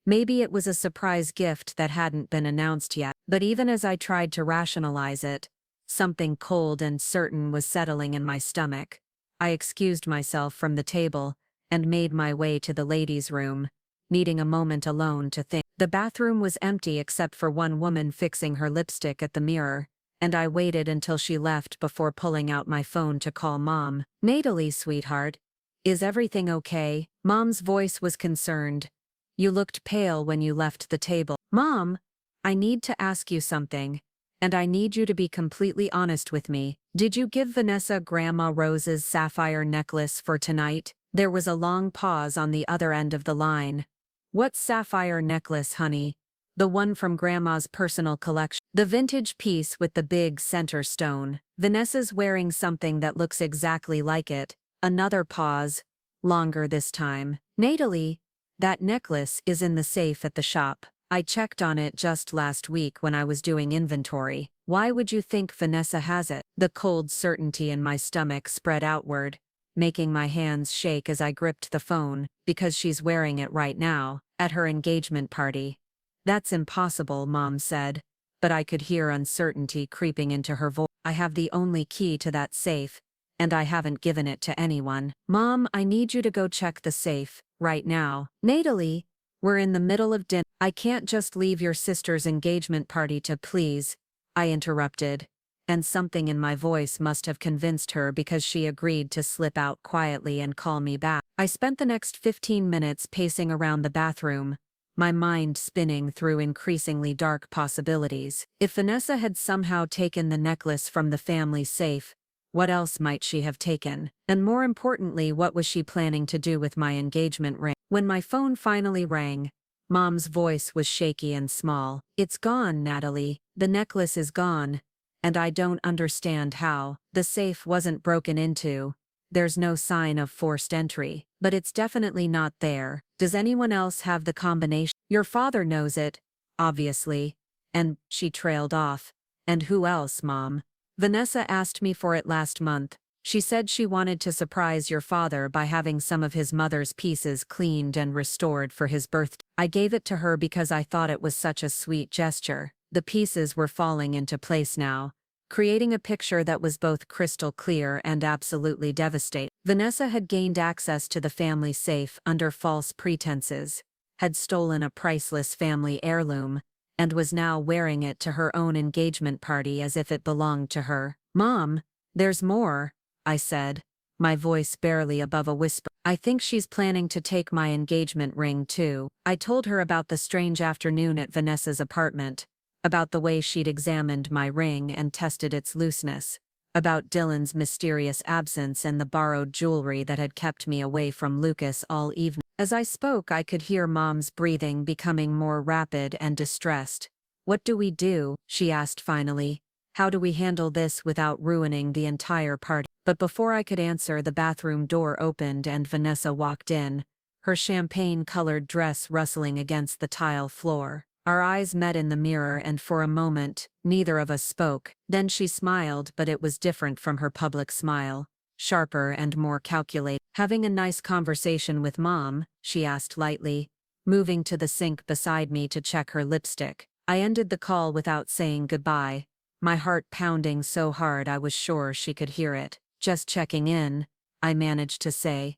Maybe it was a surprise gift that hadn't been announced yet. But even as I tried to rationalize it, something cold and certain was settling in my stomach. I excused myself from the table and made my way to the ladies' room, needing a moment alone to think. The bathroom was empty except for one woman fixing her lipstick at the mirror, and I waited until she left before pulling out my phone to call Mom. "Natalie, sweetheart, Is everything okay? Mom's voice was concerned. You looked pale when you left the table. Mom, I need to ask you something. And I need you to be completely honest with me. Did you give Vanessa Grandma Rose's sapphire necklace for tonight? There was a long pause on the other end of the line. What sapphire necklace, honey? The one from Grandma's personal collection. The vintage piece with the big center stone. Vanessa's wearing something that looks exactly like it. Another pause. Longer this time. Natalie, that necklace is in the safe at the shop. I checked on it just last week when I was doing inventory. Why would you think Vanessa has it? The cold certainty in my stomach spread outward, making my hands shake as I gripped the phone, because she's wearing it right now, at her engagement party. That's impossible, Mom said, but I could hear uncertainty creeping into her voice. I have the only key to that safe, and I haven't given it to anyone. Mom, I need you to go check the safe, right now. Natalie, we're in the middle of dinner. I can't just leave your sister's engagement party to please, I interrupted, and something in my voice must have convinced her because she agreed to slip out quietly and call me back. I spent the next 15 minutes pacing around the bathroom, my mind spinning through increasingly dark possibilities. If Vanessa had somehow taken the necklace from the family safe, what else might she have taken? And more importantly, what was she planning to do with my engagement ring? When my phone finally rang, Mom's voice was shaky and small. It's gone, Natalie. The necklace is gone. And I don't understand how. The safe wasn't broken into. There's no sign of forced entry. But it's definitely not there. Does anyone else have the combination? Your father knows it, obviously. And she trailed off. And who else, Mom? Vanessa asked me for it last month. She said she wanted to surprise your father by having some of his mother's pieces cleaned and restored for his birthday. I gave it to her because I thought it was such a sweet gesture. The pieces were falling into place now, creating a picture that was both crystal clear and absolutely devastating. Vanessa had gained access to the family safe under false pretenses, had stolen a priceless family heirloom, and was now wearing it to her own engagement party as if it belonged to her. Mom, there's more, I said, my voice barely above a whisper. I think she's planning to take my engagement ring too. I told her about the strange afternoon at Vanessa's apartment, about the way she'd examined my ring and tested its looseness, about Dylan's mysterious absence and the borrowed jewelry that had kept me away from Lucas all evening. As I spoke, I could hear Mom's breathing becoming more rapid and distressed. What do we do? She asked finally. How do we handle this without ruining the entire party? But before I could answer, the bathroom door opened and Vanessa walked in, her champagne-colored dress rustling against the tile floor. Our eyes met in the mirror and for a moment, neither of us spoke. Then she smiled, but it was different from her public smile, sharper and more calculated. Having a nice conversation with Mom? She asked lightly, moving to the sink beside me to check her lipstick. I ended the call without saying goodbye, my heart pounding so hard I was sure she could hear it. Just checking in, I managed to say.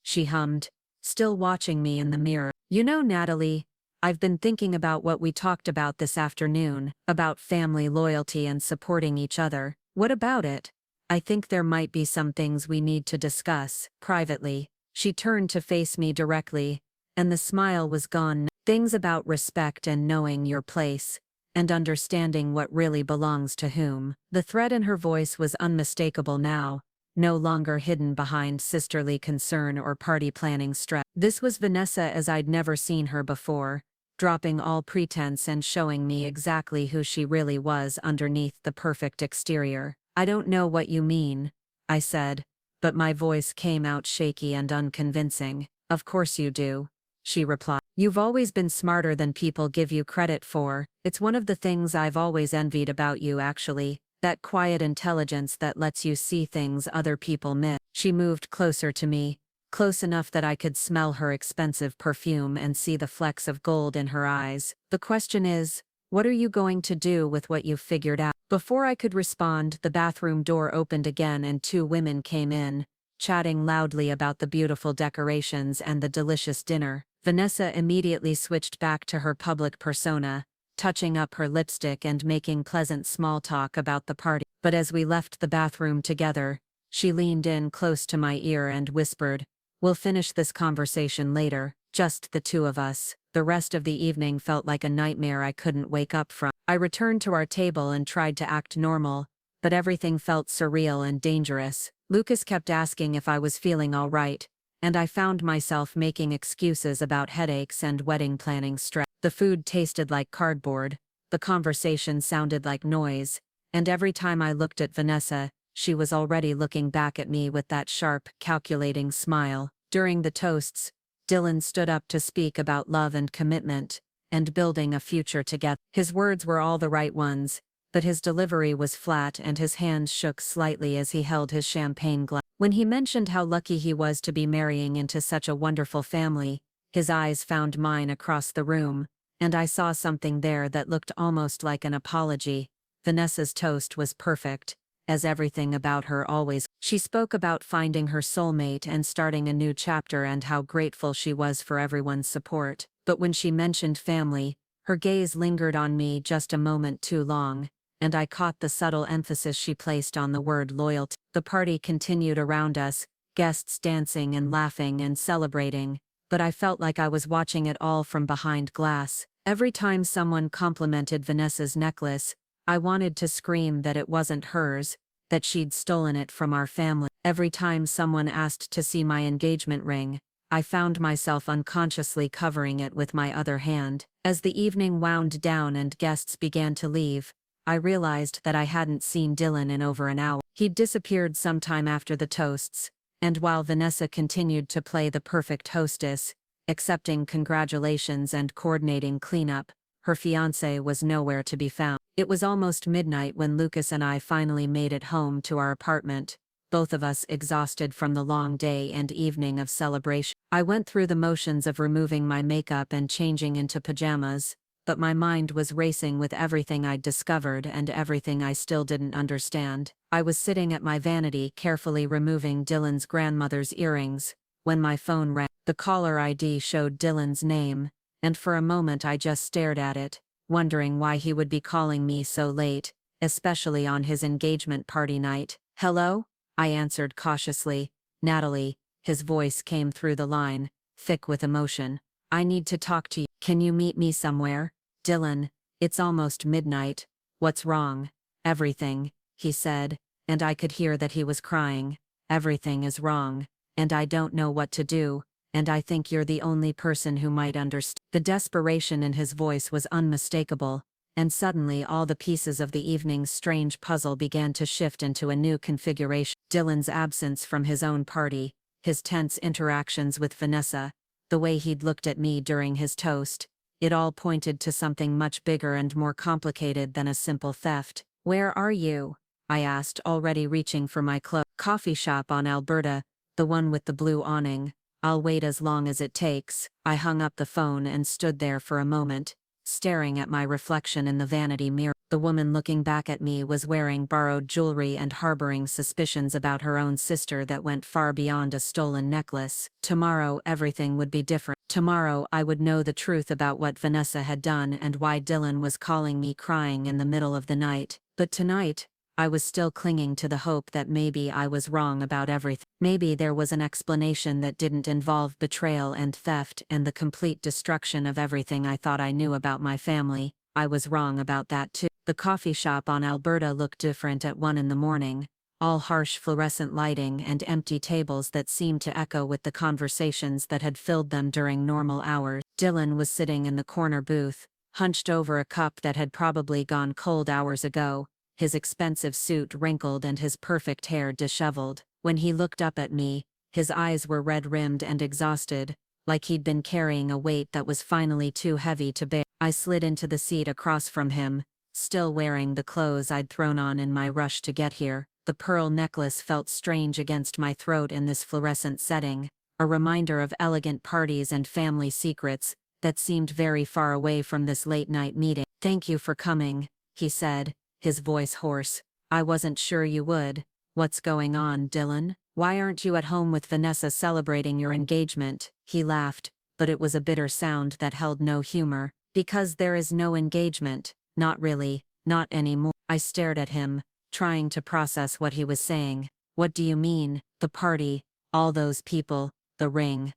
She hummed, still watching me in the mirror. You know, Natalie, I've been thinking about what we talked about this afternoon, about family loyalty and supporting each other. What about it? I think there might be some things we need to discuss, privately. She turned to face me directly, and the smile was gone. Things about respect and knowing your place, and understanding what really belongs to whom. The threat in her voice was unmistakable now, no longer hidden behind sisterly concern or party planning stress. This was Vanessa as I'd never seen her before, dropping all pretense and showing me exactly who she really was underneath the perfect exterior. I don't know what you mean, I said, but my voice came out shaky and unconvincing. Of course you do, she replied. You've always been smarter than people give you credit for. It's one of the things I've always envied about you, actually, that quiet intelligence that lets you see things other people miss. She moved closer to me, close enough that I could smell her expensive perfume and see the flecks of gold in her eyes. The question is, what are you going to do with what you've figured out? Before I could respond, the bathroom door opened again and two women came in, chatting loudly about the beautiful decorations and the delicious dinner. Vanessa immediately switched back to her public persona, touching up her lipstick and making pleasant small talk about the party. But as we left the bathroom together, She leaned in close to my ear and whispered, "We'll finish this conversation later, just the two of us." The rest of the evening felt like a nightmare I couldn't wake up from. I returned to our table and tried to act normal, but everything felt surreal and dangerous. Lucas kept asking if I was feeling all right, and I found myself making excuses about headaches and wedding planning stress. The food tasted like cardboard, the conversation sounded like noise, and every time I looked at Vanessa, she was already looking back at me with that sharp, calculating smile. During the toasts, Dylan stood up to speak about love and commitment, and building a future together. His words were all the right ones, but his delivery was flat and his hands shook slightly as he held his champagne glass. When he mentioned how lucky he was to be marrying into such a wonderful family, his eyes found mine across the room, and I saw something there that looked almost like an apology. Vanessa's toast was perfect, as everything about her always. She spoke about finding her soulmate and starting a new chapter and how grateful she was for everyone's support. But when she mentioned family, her gaze lingered on me just a moment too long, and I caught the subtle emphasis she placed on the word loyalty. The party continued around us, guests dancing and laughing and celebrating, but I felt like I was watching it all from behind glass. Every time someone complimented Vanessa's necklace, I wanted to scream that it wasn't hers, that she'd stolen it from our family. Every time someone asked to see my engagement ring, I found myself unconsciously covering it with my other hand. As the evening wound down and guests began to leave, I realized that I hadn't seen Dylan in over an hour. He'd disappeared sometime after the toasts, and while Vanessa continued to play the perfect hostess, accepting congratulations and coordinating cleanup, her fiancé was nowhere to be found. It was almost midnight when Lucas and I finally made it home to our apartment, both of us exhausted from the long day and evening of celebration. I went through the motions of removing my makeup and changing into pajamas, but my mind was racing with everything I'd discovered and everything I still didn't understand. I was sitting at my vanity carefully removing Dylan's grandmother's earrings, when my phone rang. The caller ID showed Dylan's name, and for a moment I just stared at it, wondering why he would be calling me so late, especially on his engagement party night. "Hello?" I answered cautiously. "Natalie." His voice came through the line, thick with emotion. "I need to talk to you. Can you meet me somewhere?" "Dylan, it's almost midnight. What's wrong?" "Everything," he said, and I could hear that he was crying. "Everything is wrong, and I don't know what to do, and I think you're the only person who might understand." The desperation in his voice was unmistakable, and suddenly all the pieces of the evening's strange puzzle began to shift into a new configuration. Dylan's absence from his own party, his tense interactions with Vanessa, the way he'd looked at me during his toast, it all pointed to something much bigger and more complicated than a simple theft. "Where are you?" I asked, already reaching for my clothes. "Coffee shop on Alberta, the one with the blue awning. I'll wait as long as it takes." I hung up the phone and stood there for a moment, staring at my reflection in the vanity mirror. The woman looking back at me was wearing borrowed jewelry and harboring suspicions about her own sister that went far beyond a stolen necklace. Tomorrow everything would be different. Tomorrow I would know the truth about what Vanessa had done and why Dylan was calling me crying in the middle of the night. But tonight, I was still clinging to the hope that maybe I was wrong about everything. Maybe there was an explanation that didn't involve betrayal and theft and the complete destruction of everything I thought I knew about my family. I was wrong about that too. The coffee shop on Alberta looked different at 1 in the morning, all harsh fluorescent lighting and empty tables that seemed to echo with the conversations that had filled them during normal hours. Dylan was sitting in the corner booth, hunched over a cup that had probably gone cold hours ago, his expensive suit wrinkled and his perfect hair disheveled. When he looked up at me, his eyes were red-rimmed and exhausted, like he'd been carrying a weight that was finally too heavy to bear. I slid into the seat across from him, still wearing the clothes I'd thrown on in my rush to get here. The pearl necklace felt strange against my throat in this fluorescent setting, a reminder of elegant parties and family secrets that seemed very far away from this late-night meeting. "Thank you for coming," he said, his voice hoarse. "I wasn't sure you would." "What's going on, Dylan? Why aren't you at home with Vanessa celebrating your engagement?" He laughed, but it was a bitter sound that held no humor. "Because there is no engagement. Not really, not anymore." I stared at him, trying to process what he was saying. What do you mean? The party, all those people, the ring,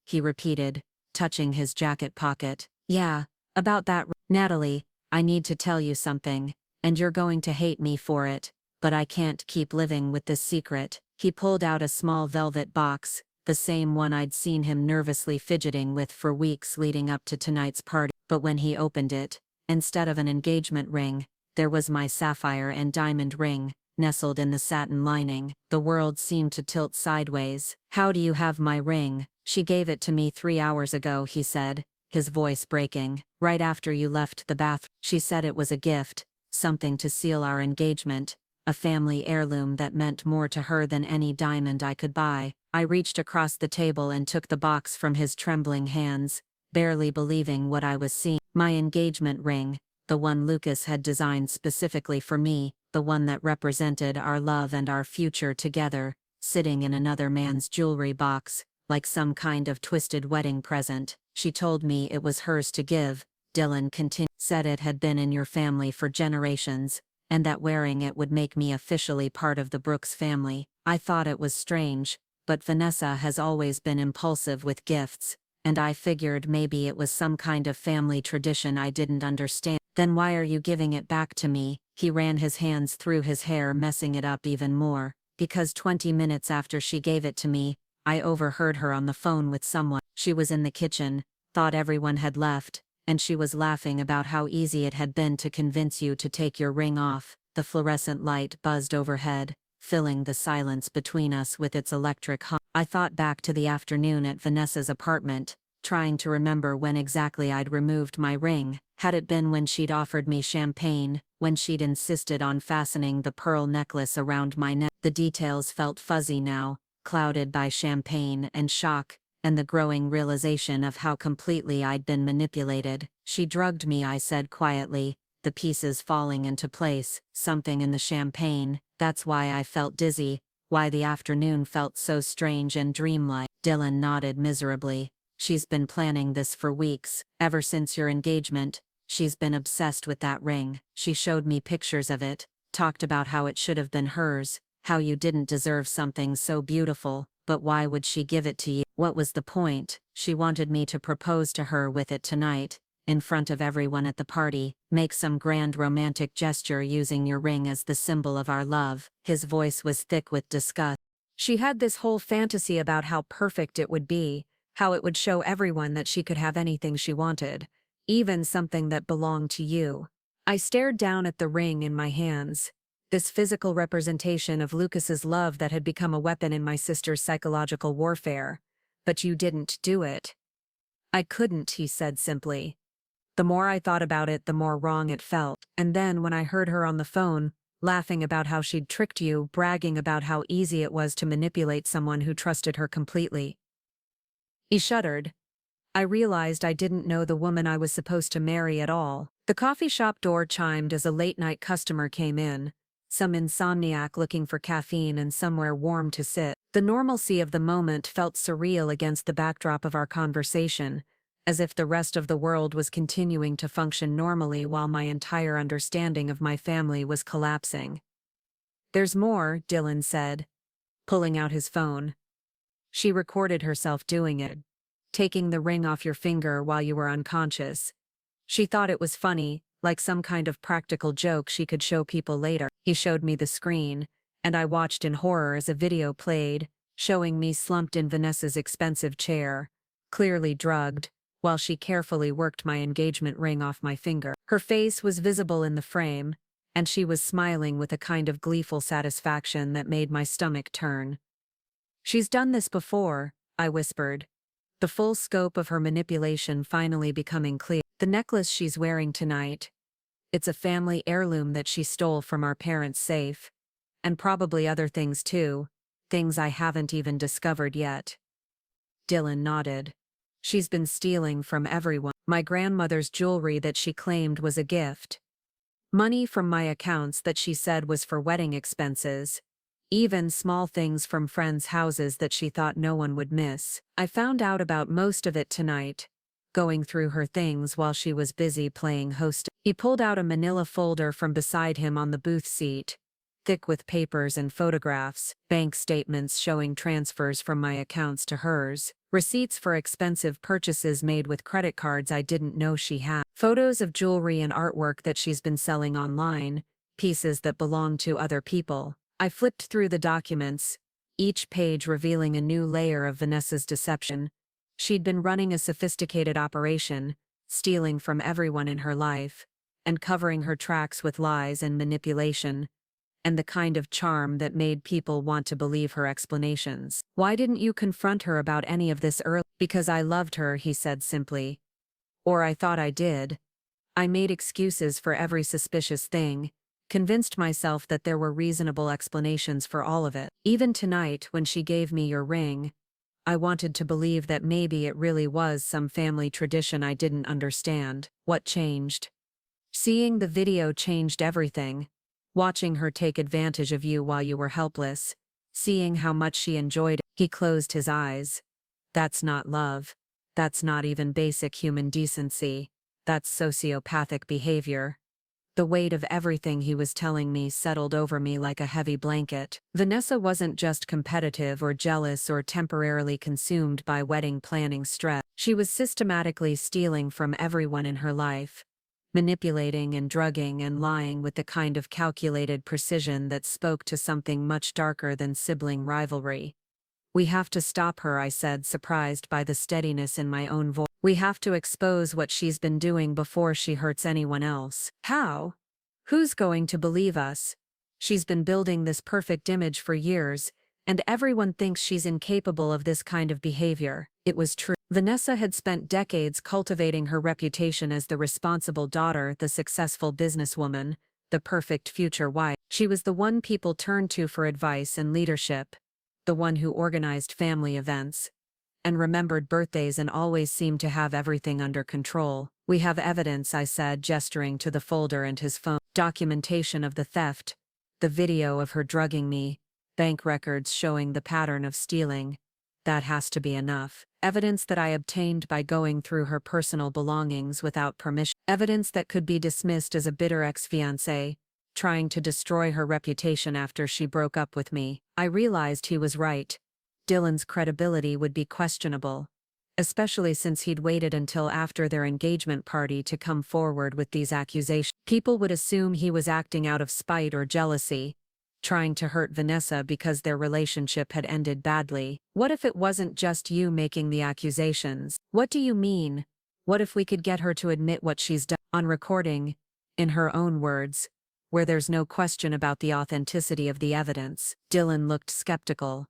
he repeated, touching his jacket pocket. Yeah, about that. Natalie, I need to tell you something, and you're going to hate me for it, but I can't keep living with this secret. He pulled out a small velvet box, the same one I'd seen him nervously fidgeting with for weeks leading up to tonight's party. But when he opened it, instead of an engagement ring, there was my sapphire and diamond ring, nestled in the satin lining. The world seemed to tilt sideways. How do you have my ring? She gave it to me 3 hours ago, he said, his voice breaking. Right after you left the bathroom. She said it was a gift, something to seal our engagement, a family heirloom that meant more to her than any diamond I could buy. I reached across the table and took the box from his trembling hands, barely believing what I was seeing. My engagement ring, the one Lucas had designed specifically for me, the one that represented our love and our future together, sitting in another man's jewelry box, like some kind of twisted wedding present. She told me it was hers to give, Dylan continued. Said it had been in your family for generations, and that wearing it would make me officially part of the Brooks family. I thought it was strange, but Vanessa has always been impulsive with gifts, and I figured maybe it was some kind of family tradition I didn't understand. Then why are you giving it back to me? He ran his hands through his hair, messing it up even more. Because 20 minutes after she gave it to me, I overheard her on the phone with someone. She was in the kitchen, thought everyone had left, and she was laughing about how easy it had been to convince you to take your ring off. The fluorescent light buzzed overhead, filling the silence between us with its electric hum. I thought back to the afternoon at Vanessa's apartment, trying to remember when exactly I'd removed my ring. Had it been when she'd offered me champagne, when she'd insisted on fastening the pearl necklace around my neck? The details felt fuzzy now, clouded by champagne and shock, and the growing realization of how completely I'd been manipulated. She drugged me, I said quietly, the pieces falling into place. Something in the champagne, that's why I felt dizzy, why the afternoon felt so strange and dreamlike. Dylan nodded miserably. She's been planning this for weeks, ever since your engagement. She's been obsessed with that ring. She showed me pictures of it, talked about how it should have been hers, how you didn't deserve something so beautiful, but why would she give it to you? What was the point? She wanted me to propose to her with it tonight, in front of everyone at the party, make some grand romantic gesture using your ring as the symbol of our love. His voice was thick with disgust. She had this whole fantasy about how perfect it would be, how it would show everyone that she could have anything she wanted, even something that belonged to you. I stared down at the ring in my hands, this physical representation of Lucas's love that had become a weapon in my sister's psychological warfare. But you didn't do it. I couldn't, he said simply. The more I thought about it, the more wrong it felt. And then when I heard her on the phone, laughing about how she'd tricked you, bragging about how easy it was to manipulate someone who trusted her completely. He shuddered. I realized I didn't know the woman I was supposed to marry at all. The coffee shop door chimed as a late-night customer came in, some insomniac looking for caffeine and somewhere warm to sit. The normalcy of the moment felt surreal against the backdrop of our conversation, as if the rest of the world was continuing to function normally while my entire understanding of my family was collapsing. There's more, Dylan said, pulling out his phone. She recorded herself doing it, taking the ring off your finger while you were unconscious. She thought it was funny, like some kind of practical joke she could show people later. He showed me the screen, and I watched in horror as a video played, showing me slumped in Vanessa's expensive chair, clearly drugged, while she carefully worked my engagement ring off my finger. Her face was visible in the frame, and she was smiling with a kind of gleeful satisfaction that made my stomach turn. She's done this before, I whispered, the full scope of her manipulation finally becoming clear. The necklace she's wearing tonight, it's a family heirloom that she stole from our parents' safe. And probably other things too, things I haven't even discovered yet. Dylan nodded. She's been stealing from everyone. My grandmother's jewelry that she claimed was a gift. Money from my accounts that she said was for wedding expenses. Even small things from friends' houses that she thought no one would miss. I found out about most of it tonight, going through her things while she was busy playing host. He pulled out a manila folder from beside him on the booth seat, thick with papers and photographs, bank statements showing transfers from my accounts to hers, receipts for expensive purchases made with credit cards I didn't know she had, photos of jewelry and artwork that she's been selling online, pieces that belong to other people. I flipped through the documents, each page revealing a new layer of Vanessa's deception. She'd been running a sophisticated operation, stealing from everyone in her life, and covering her tracks with lies and manipulation, and the kind of charm that made people want to believe her explanations. "Why didn't you confront her about any of this early?" "Because I loved her," he said simply. "Or I thought I did. I made excuses for every suspicious thing, convinced myself that there were reasonable explanations for all of it. Even tonight, when she gave me your ring, I wanted to believe that maybe it really was some family tradition I didn't understand." What changed? Seeing the video changed everything. Watching her take advantage of you while you were helpless, seeing how much she enjoyed it. He closed his eyes. That's not love. That's not even basic human decency. That's sociopathic behavior. The weight of everything he was telling me settled over me like a heavy blanket. Vanessa wasn't just competitive or jealous or temporarily consumed by wedding planning stress. She was systematically stealing from everyone in her life, manipulating and drugging and lying with the kind of calculated precision that spoke to something much darker than sibling rivalry. "We have to stop her," I said, surprised by the steadiness in my own voice. "We have to expose what she's been doing before she hurts anyone else." "How? Who's going to believe us? She's been building this perfect image for years, and everyone thinks she's incapable of this kind of behavior." It was true. Vanessa had spent decades cultivating her reputation as the responsible daughter, the successful businesswoman, the perfect future wife. She was the one people turned to for advice and leadership, the one who organized family events and remembered birthdays and always seemed to have everything under control. "We have evidence," I said, gesturing to the folder and his phone. "Documentation of the theft, the video of her drugging me, bank records showing the pattern of stealing. That has to be enough. Evidence that I obtained by going through her personal belongings without permission. Evidence that could be dismissed as a bitter ex-fiancé, trying to destroy her reputation after she broke up with me." I realized he was right. Dylan's credibility would be questionable, especially since he'd waited until after their engagement party to come forward with these accusations. People would assume he was acting out of spite or jealousy, trying to hurt Vanessa because their relationship had ended badly. "What if it wasn't just you making the accusations?" "What do you mean? What if we could get her to admit what she's done on recording, in her own words, where there's no question about the authenticity of the evidence?" Dylan looked skeptical.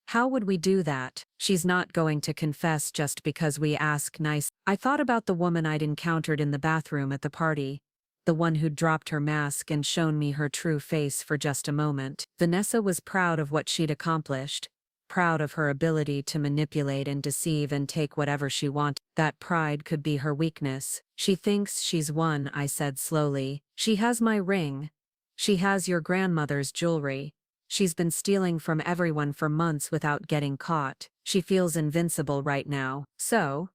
"How would we do that? She's not going to confess just because we ask nice." I thought about the woman I'd encountered in the bathroom at the party, the one who'd dropped her mask and shown me her true face for just a moment. Vanessa was proud of what she'd accomplished, proud of her ability to manipulate and deceive and take whatever she wanted. That pride could be her weakness. "She thinks she's won," I said slowly. "She has my ring. She has your grandmother's jewelry. She's been stealing from everyone for months without getting caught. She feels invincible right now." So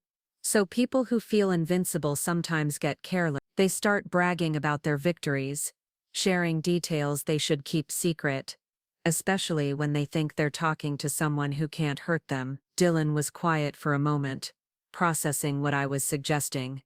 people who feel invincible sometimes get careless. They start bragging about their victories, sharing details they should keep secret, especially when they think they're talking to someone who can't hurt them. Dylan was quiet for a moment, processing what I was suggesting.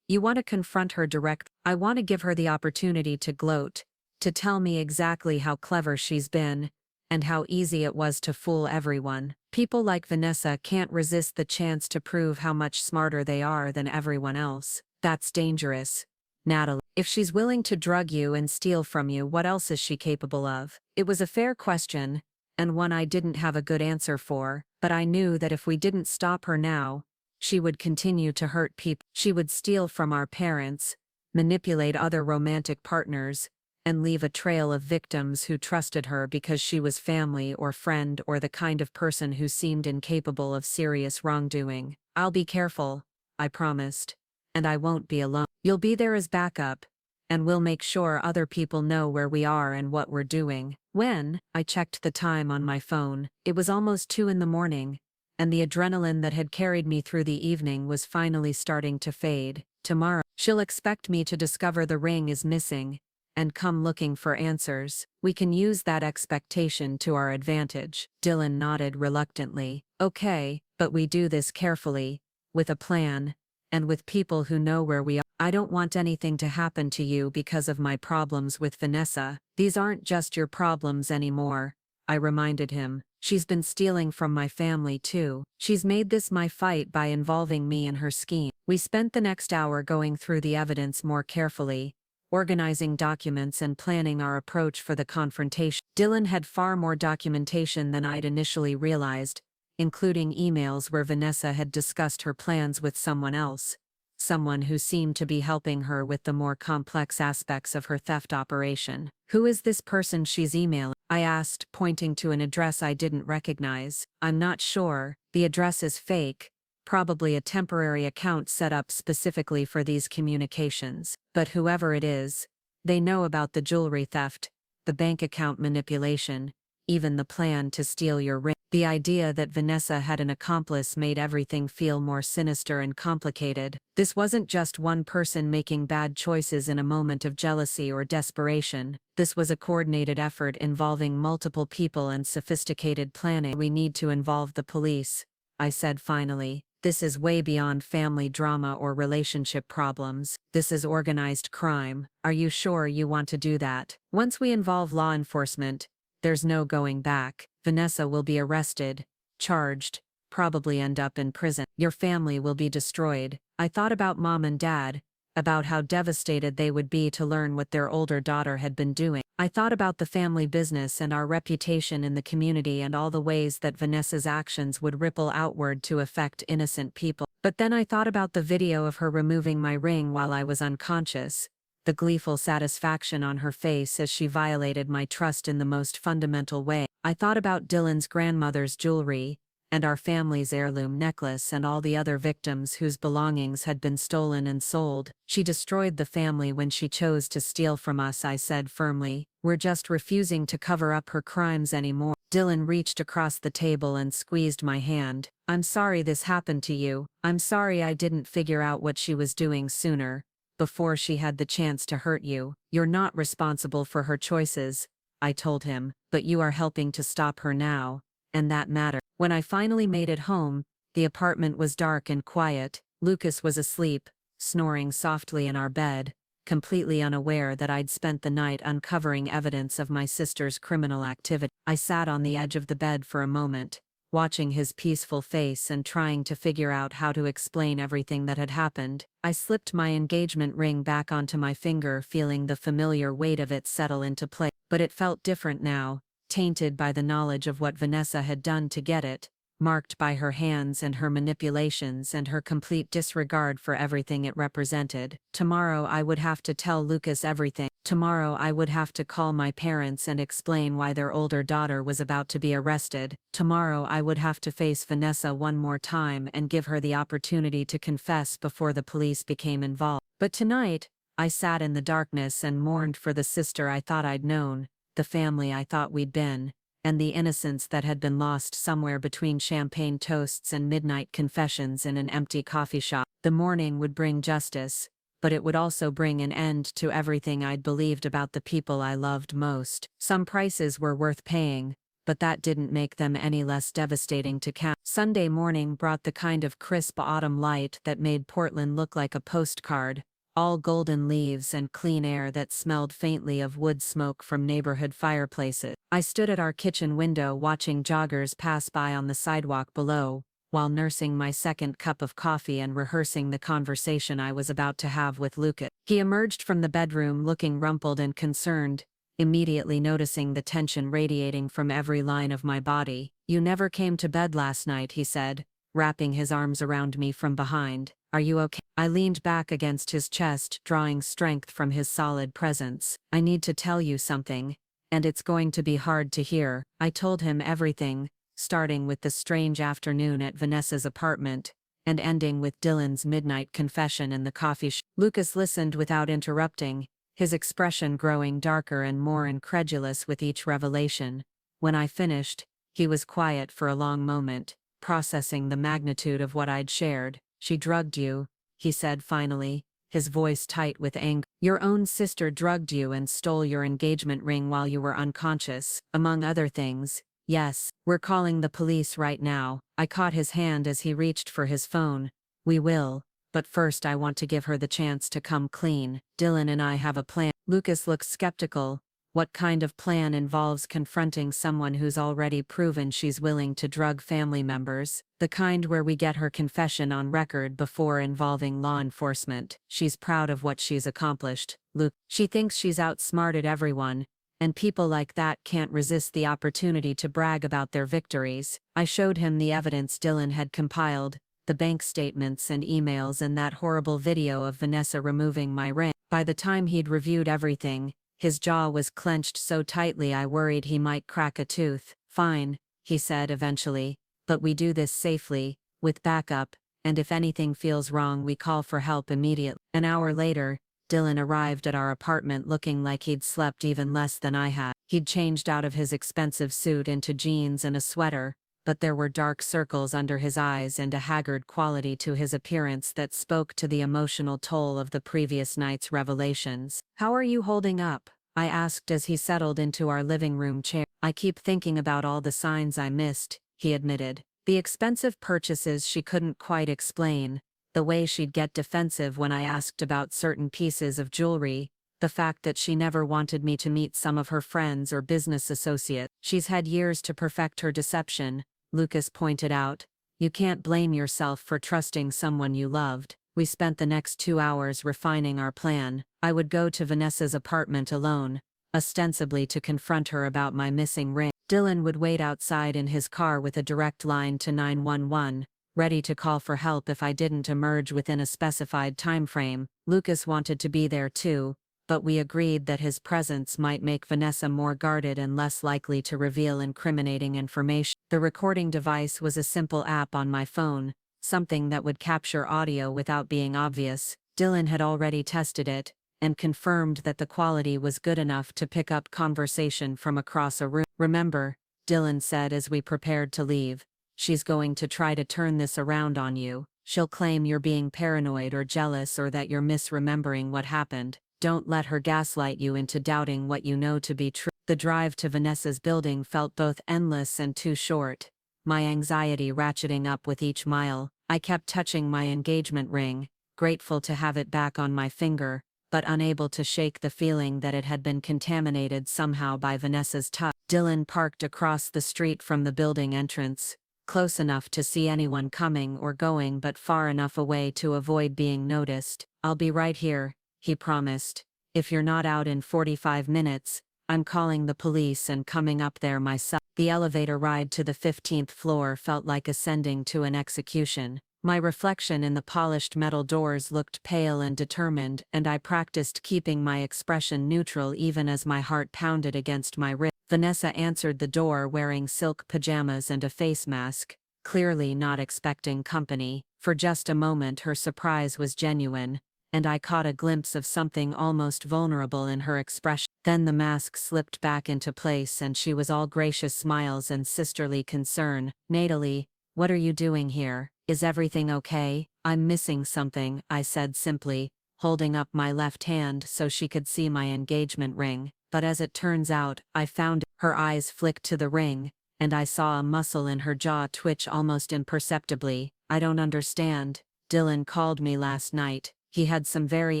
"You want to confront her direct. I want to give her the opportunity to gloat, to tell me exactly how clever she's been, and how easy it was to fool everyone. People like Vanessa can't resist the chance to prove how much smarter they are than everyone else. That's dangerous, Natalie. If she's willing to drug you and steal from you, what else is she capable of?" It was a fair question, and one I didn't have a good answer for, but I knew that if we didn't stop her now, she would continue to hurt people. She would steal from our parents, manipulate other romantic partners, and leave a trail of victims who trusted her because she was family or friend or the kind of person who seemed incapable of serious wrongdoing. "I'll be careful," I promised. "And I won't be alone. You'll be there as backup, and we'll make sure other people know where we are and what we're doing." When I checked the time on my phone, it was almost 2 in the morning, and the adrenaline that had carried me through the evening was finally starting to fade. "Tomorrow, she'll expect me to discover the ring is missing, and come looking for answers. We can use that expectation to our advantage. Dylan nodded reluctantly. Okay, but we do this carefully, with a plan, and with people who know where we are. I don't want anything to happen to you because of my problems with Vanessa. These aren't just your problems anymore, I reminded him. She's been stealing from my family too. She's made this my fight by involving me in her scheme. We spent the next hour going through the evidence more carefully, organizing documents and planning our approach for the confrontation. Dylan had far more documentation than I'd initially realized, including emails where Vanessa had discussed her plans with someone else, someone who seemed to be helping her with the more complex aspects of her theft operation. Who is this person she's emailing? I asked, pointing to an address I didn't recognize. I'm not sure. The address is fake, probably a temporary account set up specifically for these communications. But whoever it is, they know about the jewelry theft, the bank account manipulation, even the plan to steal your ring. The idea that Vanessa had an accomplice made everything feel more sinister and complicated. This wasn't just one person making bad choices in a moment of jealousy or desperation. This was a coordinated effort involving multiple people and sophisticated planning. We need to involve the police, I said finally. This is way beyond family drama or relationship problems. This is organized crime. Are you sure you want to do that? Once we involve law enforcement, there's no going back. Vanessa will be arrested, charged, probably end up in prison. Your family will be destroyed. I thought about Mom and Dad, about how devastated they would be to learn what their older daughter had been doing. I thought about the family business and our reputation in the community and all the ways that Vanessa's actions would ripple outward to affect innocent people. But then I thought about the video of her removing my ring while I was unconscious, the gleeful satisfaction on her face as she violated my trust in the most fundamental way. I thought about Dylan's grandmother's jewelry, and our family's heirloom necklace and all the other victims whose belongings had been stolen and sold. She destroyed the family when she chose to steal from us, I said firmly. We're just refusing to cover up her crimes anymore. Dylan reached across the table and squeezed my hand. I'm sorry this happened to you. I'm sorry I didn't figure out what she was doing sooner, before she had the chance to hurt you. You're not responsible for her choices, I told him, but you are helping to stop her now, and that matters. When I finally made it home, the apartment was dark and quiet. Lucas was asleep, snoring softly in our bed, completely unaware that I'd spent the night uncovering evidence of my sister's criminal activity. I sat on the edge of the bed for a moment, watching his peaceful face and trying to figure out how to explain everything that had happened. I slipped my engagement ring back onto my finger, feeling the familiar weight of it settle into place. But it felt different now, tainted by the knowledge of what Vanessa had done to get it, marked by her hands and her manipulations and her complete disregard for everything it represented. Tomorrow I would have to tell Lucas everything. Tomorrow I would have to call my parents and explain why their older daughter was about to be arrested. Tomorrow I would have to face Vanessa one more time and give her the opportunity to confess before the police became involved. But tonight, I sat in the darkness and mourned for the sister I thought I'd known, the family I thought we'd been, and the innocence that had been lost somewhere between champagne toasts and midnight confessions in an empty coffee shop. The morning would bring justice, but it would also bring an end to everything I'd believed about the people I loved most. Some prices were worth paying, but that didn't make them any less devastating to count. Sunday morning brought the kind of crisp autumn light that made Portland look like a postcard, all golden leaves and clean air that smelled faintly of wood smoke from neighborhood fireplaces. I stood at our kitchen window watching joggers pass by on the sidewalk below, while nursing my second cup of coffee and rehearsing the conversation I was about to have with Lucas. He emerged from the bedroom looking rumpled and concerned, immediately noticing the tension radiating from every line of my body. You never came to bed last night, he said, wrapping his arms around me from behind. Are you okay? I leaned back against his chest, drawing strength from his solid presence. I need to tell you something, and it's going to be hard to hear. I told him everything, starting with the strange afternoon at Vanessa's apartment, and ending with Dylan's midnight confession in the coffee shop. Lucas listened without interrupting, his expression growing darker and more incredulous with each revelation. When I finished, he was quiet for a long moment, processing the magnitude of what I'd shared. She drugged you, he said finally, his voice tight with anger. Your own sister drugged you and stole your engagement ring while you were unconscious, among other things. Yes, we're calling the police right now. I caught his hand as he reached for his phone. We will, but first I want to give her the chance to come clean. Dylan and I have a plan. Lucas looks skeptical. What kind of plan involves confronting someone who's already proven she's willing to drug family members? The kind where we get her confession on record before involving law enforcement. She's proud of what she's accomplished. Luke, she thinks she's outsmarted everyone, and people like that can't resist the opportunity to brag about their victories. I showed him the evidence Dylan had compiled, the bank statements and emails and that horrible video of Vanessa removing my ring. By the time he'd reviewed everything, his jaw was clenched so tightly I worried he might crack a tooth. Fine, he said eventually, but we do this safely, with backup, and if anything feels wrong we call for help immediately. An hour later, Dylan arrived at our apartment looking like he'd slept even less than I had. He'd changed out of his expensive suit into jeans and a sweater, but there were dark circles under his eyes and a haggard quality to his appearance that spoke to the emotional toll of the previous night's revelations. "How are you holding up?" I asked as he settled into our living room chair. "I keep thinking about all the signs I missed," he admitted. The expensive purchases she couldn't quite explain, the way she'd get defensive when I asked about certain pieces of jewelry, the fact that she never wanted me to meet some of her friends or business associates. She's had years to perfect her deception, Lucas pointed out. You can't blame yourself for trusting someone you loved. We spent the next 2 hours refining our plan. I would go to Vanessa's apartment alone, ostensibly to confront her about my missing ring. Dylan would wait outside in his car with a direct line to 911, ready to call for help if I didn't emerge within a specified time frame. Lucas wanted to be there too, but we agreed that his presence might make Vanessa more guarded and less likely to reveal incriminating information. The recording device was a simple app on my phone, something that would capture audio without being obvious. Dylan had already tested it, and confirmed that the quality was good enough to pick up conversation from across a room. "Remember," Dylan said as we prepared to leave, "she's going to try to turn this around on you. She'll claim you're being paranoid or jealous or that you're misremembering what happened. Don't let her gaslight you into doubting what you know to be true." The drive to Vanessa's building felt both endless and too short, my anxiety ratcheting up with each mile. I kept touching my engagement ring, grateful to have it back on my finger, but unable to shake the feeling that it had been contaminated somehow by Vanessa's touch. Dylan parked across the street from the building entrance, close enough to see anyone coming or going but far enough away to avoid being noticed. "I'll be right here," he promised. "If you're not out in 45 minutes, I'm calling the police and coming up there myself." The elevator ride to the 15th floor felt like ascending to an execution. My reflection in the polished metal doors looked pale and determined, and I practiced keeping my expression neutral even as my heart pounded against my ribs. Vanessa answered the door wearing silk pajamas and a face mask, clearly not expecting company. For just a moment her surprise was genuine, and I caught a glimpse of something almost vulnerable in her expression. Then the mask slipped back into place and she was all gracious smiles and sisterly concern. "Natalie, what are you doing here? Is everything okay?" "I'm missing something," I said simply, holding up my left hand so she could see my engagement ring. But as it turns out, I found it. Her eyes flicked to the ring, and I saw a muscle in her jaw twitch almost imperceptibly. "I don't understand. Dylan called me last night. He had some very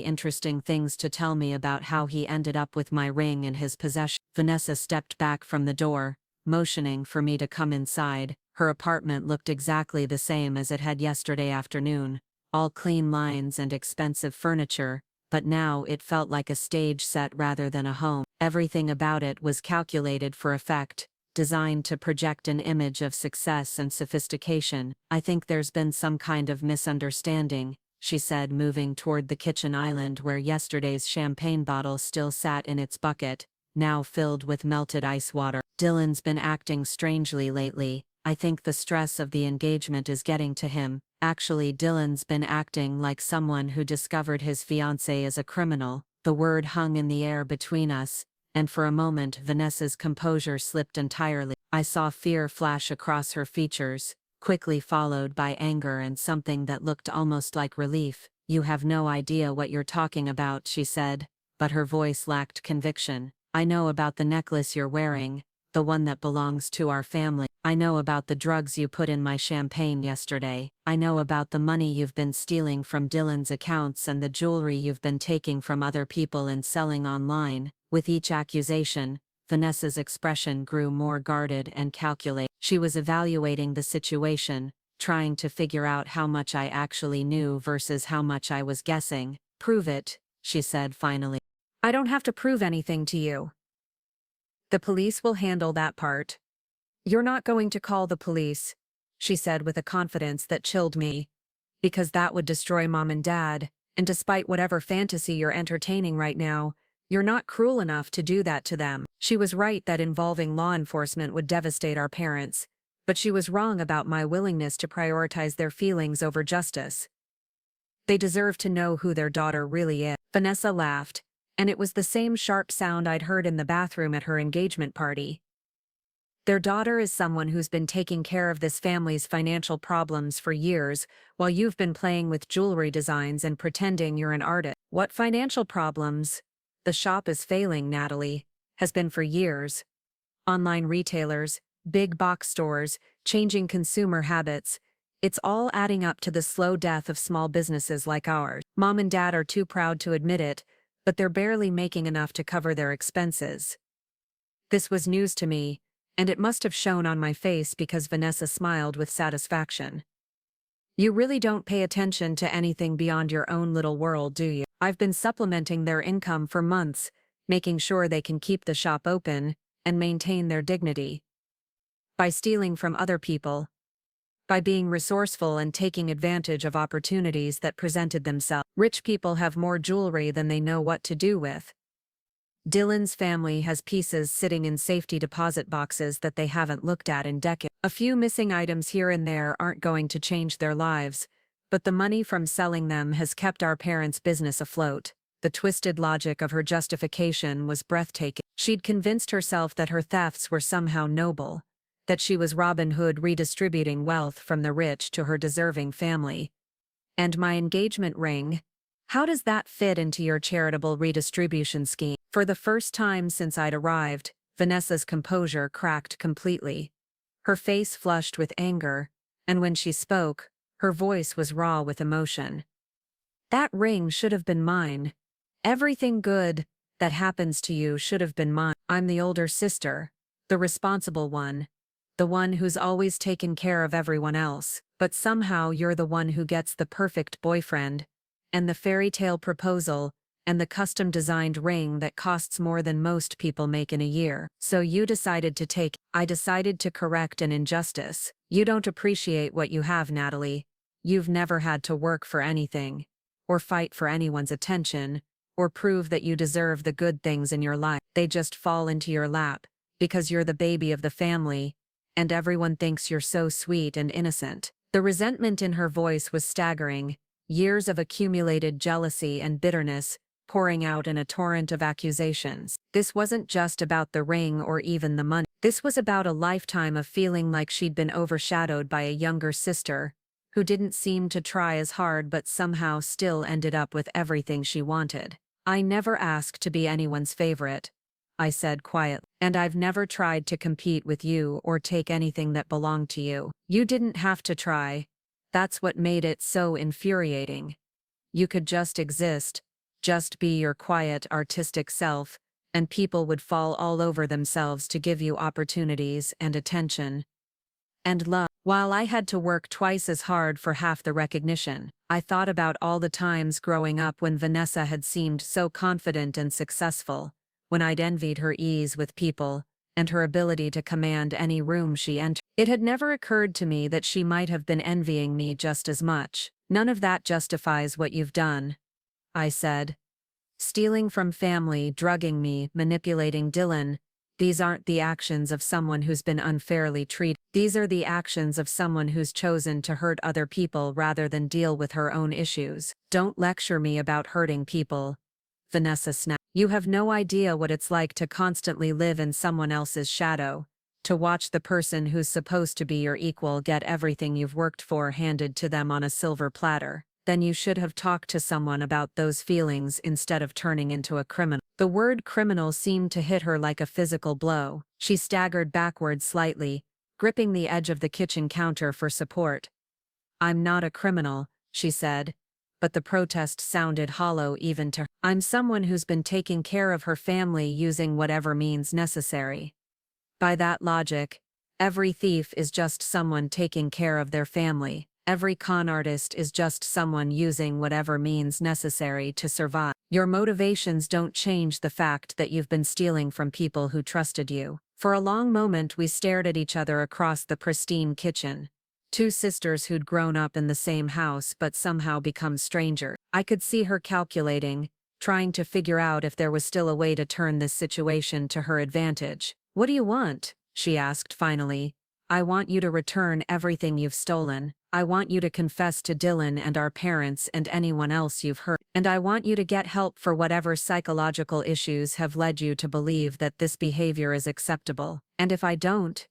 interesting things to tell me about how he ended up with my ring in his possession." Vanessa stepped back from the door, motioning for me to come inside. Her apartment looked exactly the same as it had yesterday afternoon, all clean lines and expensive furniture, but now it felt like a stage set rather than a home. Everything about it was calculated for effect, designed to project an image of success and sophistication. "I think there's been some kind of misunderstanding," she said, moving toward the kitchen island where yesterday's champagne bottle still sat in its bucket, now filled with melted ice water. "Dylan's been acting strangely lately. I think the stress of the engagement is getting to him." Actually, Dylan's been acting like someone who discovered his fiancé as a criminal. The word hung in the air between us, and for a moment Vanessa's composure slipped entirely. I saw fear flash across her features, quickly followed by anger and something that looked almost like relief. You have no idea what you're talking about, she said, but her voice lacked conviction. I know about the necklace you're wearing, the one that belongs to our family. I know about the drugs you put in my champagne yesterday. I know about the money you've been stealing from Dylan's accounts and the jewelry you've been taking from other people and selling online. With each accusation, Vanessa's expression grew more guarded and calculated. She was evaluating the situation, trying to figure out how much I actually knew versus how much I was guessing. Prove it, she said finally. I don't have to prove anything to you. The police will handle that part. You're not going to call the police, she said with a confidence that chilled me. Because that would destroy Mom and Dad, and despite whatever fantasy you're entertaining right now, you're not cruel enough to do that to them. She was right that involving law enforcement would devastate our parents, but she was wrong about my willingness to prioritize their feelings over justice. They deserve to know who their daughter really is. Vanessa laughed, and it was the same sharp sound I'd heard in the bathroom at her engagement party. Their daughter is someone who's been taking care of this family's financial problems for years, while you've been playing with jewelry designs and pretending you're an artist. What financial problems? The shop is failing, Natalie. Has been for years. Online retailers, big box stores, changing consumer habits. It's all adding up to the slow death of small businesses like ours. Mom and Dad are too proud to admit it, but they're barely making enough to cover their expenses. This was news to me, and it must have shown on my face because Vanessa smiled with satisfaction. You really don't pay attention to anything beyond your own little world, do you? I've been supplementing their income for months, making sure they can keep the shop open and maintain their dignity. By stealing from other people. By being resourceful and taking advantage of opportunities that presented themselves. Rich people have more jewelry than they know what to do with. Dylan's family has pieces sitting in safety deposit boxes that they haven't looked at in decades. A few missing items here and there aren't going to change their lives, but the money from selling them has kept our parents' business afloat. The twisted logic of her justification was breathtaking. She'd convinced herself that her thefts were somehow noble, that she was Robin Hood redistributing wealth from the rich to her deserving family. And my engagement ring? How does that fit into your charitable redistribution scheme? For the first time since I'd arrived, Vanessa's composure cracked completely. Her face flushed with anger, and when she spoke, her voice was raw with emotion. That ring should have been mine. Everything good that happens to you should have been mine. I'm the older sister, the responsible one, the one who's always taken care of everyone else, but somehow you're the one who gets the perfect boyfriend, and the fairy tale proposal, and the custom-designed ring that costs more than most people make in a year. So you decided to take. I decided to correct an injustice. You don't appreciate what you have, Natalie. You've never had to work for anything, or fight for anyone's attention, or prove that you deserve the good things in your life. They just fall into your lap, because you're the baby of the family, and everyone thinks you're so sweet and innocent. The resentment in her voice was staggering, years of accumulated jealousy and bitterness, pouring out in a torrent of accusations. This wasn't just about the ring or even the money. This was about a lifetime of feeling like she'd been overshadowed by a younger sister, who didn't seem to try as hard but somehow still ended up with everything she wanted. I never asked to be anyone's favorite, I said quietly, and I've never tried to compete with you or take anything that belonged to you. You didn't have to try. That's what made it so infuriating. You could just exist, just be your quiet, artistic self, and people would fall all over themselves to give you opportunities and attention and love. While I had to work twice as hard for half the recognition, I thought about all the times growing up when Vanessa had seemed so confident and successful, when I'd envied her ease with people, and her ability to command any room she entered. It had never occurred to me that she might have been envying me just as much. None of that justifies what you've done, I said. Stealing from family, drugging me, manipulating Dylan, these aren't the actions of someone who's been unfairly treated. These are the actions of someone who's chosen to hurt other people rather than deal with her own issues. Don't lecture me about hurting people, Vanessa snapped. You have no idea what it's like to constantly live in someone else's shadow, to watch the person who's supposed to be your equal get everything you've worked for handed to them on a silver platter. Then you should have talked to someone about those feelings instead of turning into a criminal. The word criminal seemed to hit her like a physical blow. She staggered backward slightly, gripping the edge of the kitchen counter for support. I'm not a criminal, she said, but the protest sounded hollow even to her. I'm someone who's been taking care of her family using whatever means necessary. By that logic, every thief is just someone taking care of their family. Every con artist is just someone using whatever means necessary to survive. Your motivations don't change the fact that you've been stealing from people who trusted you. For a long moment we stared at each other across the pristine kitchen. Two sisters who'd grown up in the same house but somehow become strangers. I could see her calculating, trying to figure out if there was still a way to turn this situation to her advantage. What do you want? She asked finally. I want you to return everything you've stolen. I want you to confess to Dylan and our parents and anyone else you've hurt. And I want you to get help for whatever psychological issues have led you to believe that this behavior is acceptable. And if I don't,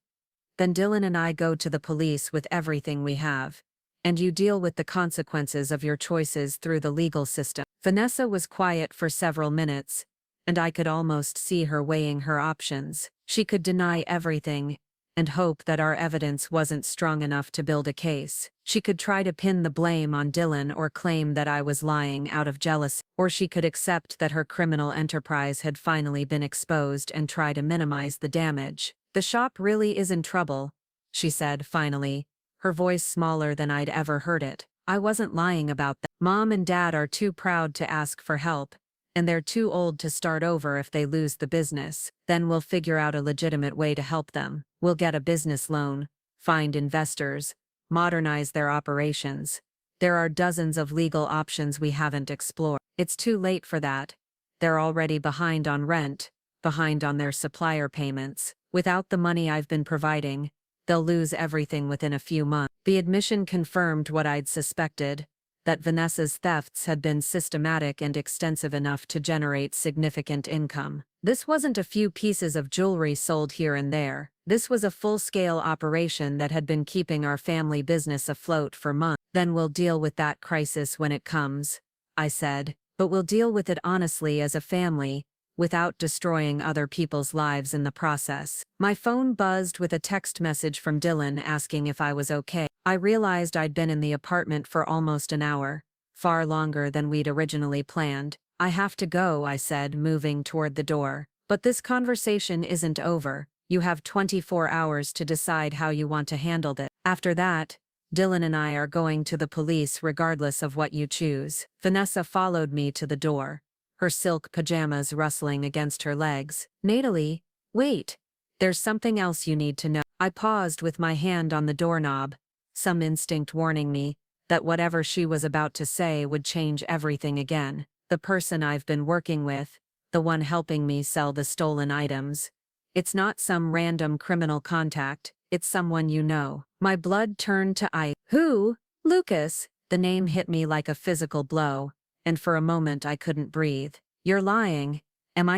then Dylan and I go to the police with everything we have. And you deal with the consequences of your choices through the legal system. Vanessa was quiet for several minutes, and I could almost see her weighing her options. She could deny everything and hope that our evidence wasn't strong enough to build a case. She could try to pin the blame on Dylan or claim that I was lying out of jealousy. Or she could accept that her criminal enterprise had finally been exposed and try to minimize the damage. The shop really is in trouble, she said finally, her voice smaller than I'd ever heard it. I wasn't lying about that. Mom and Dad are too proud to ask for help, and they're too old to start over if they lose the business. Then we'll figure out a legitimate way to help them. We'll get a business loan, find investors, modernize their operations. There are dozens of legal options we haven't explored. It's too late for that. They're already behind on rent, behind on their supplier payments. Without the money I've been providing, they'll lose everything within a few months. The admission confirmed what I'd suspected, that Vanessa's thefts had been systematic and extensive enough to generate significant income. This wasn't a few pieces of jewelry sold here and there. This was a full-scale operation that had been keeping our family business afloat for months. Then we'll deal with that crisis when it comes, I said, but we'll deal with it honestly as a family, without destroying other people's lives in the process. My phone buzzed with a text message from Dylan asking if I was okay. I realized I'd been in the apartment for almost an hour, far longer than we'd originally planned. I have to go, I said, moving toward the door. But this conversation isn't over. You have 24 hours to decide how you want to handle this. After that, Dylan and I are going to the police regardless of what you choose. Vanessa followed me to the door, her silk pajamas rustling against her legs. Natalie, wait. There's something else you need to know. I paused with my hand on the doorknob, some instinct warning me that whatever she was about to say would change everything again. The person I've been working with, the one helping me sell the stolen items. It's not some random criminal contact, it's someone you know. My blood turned to ice. Who? Lucas. The name hit me like a physical blow, and for a moment I couldn't breathe. You're lying.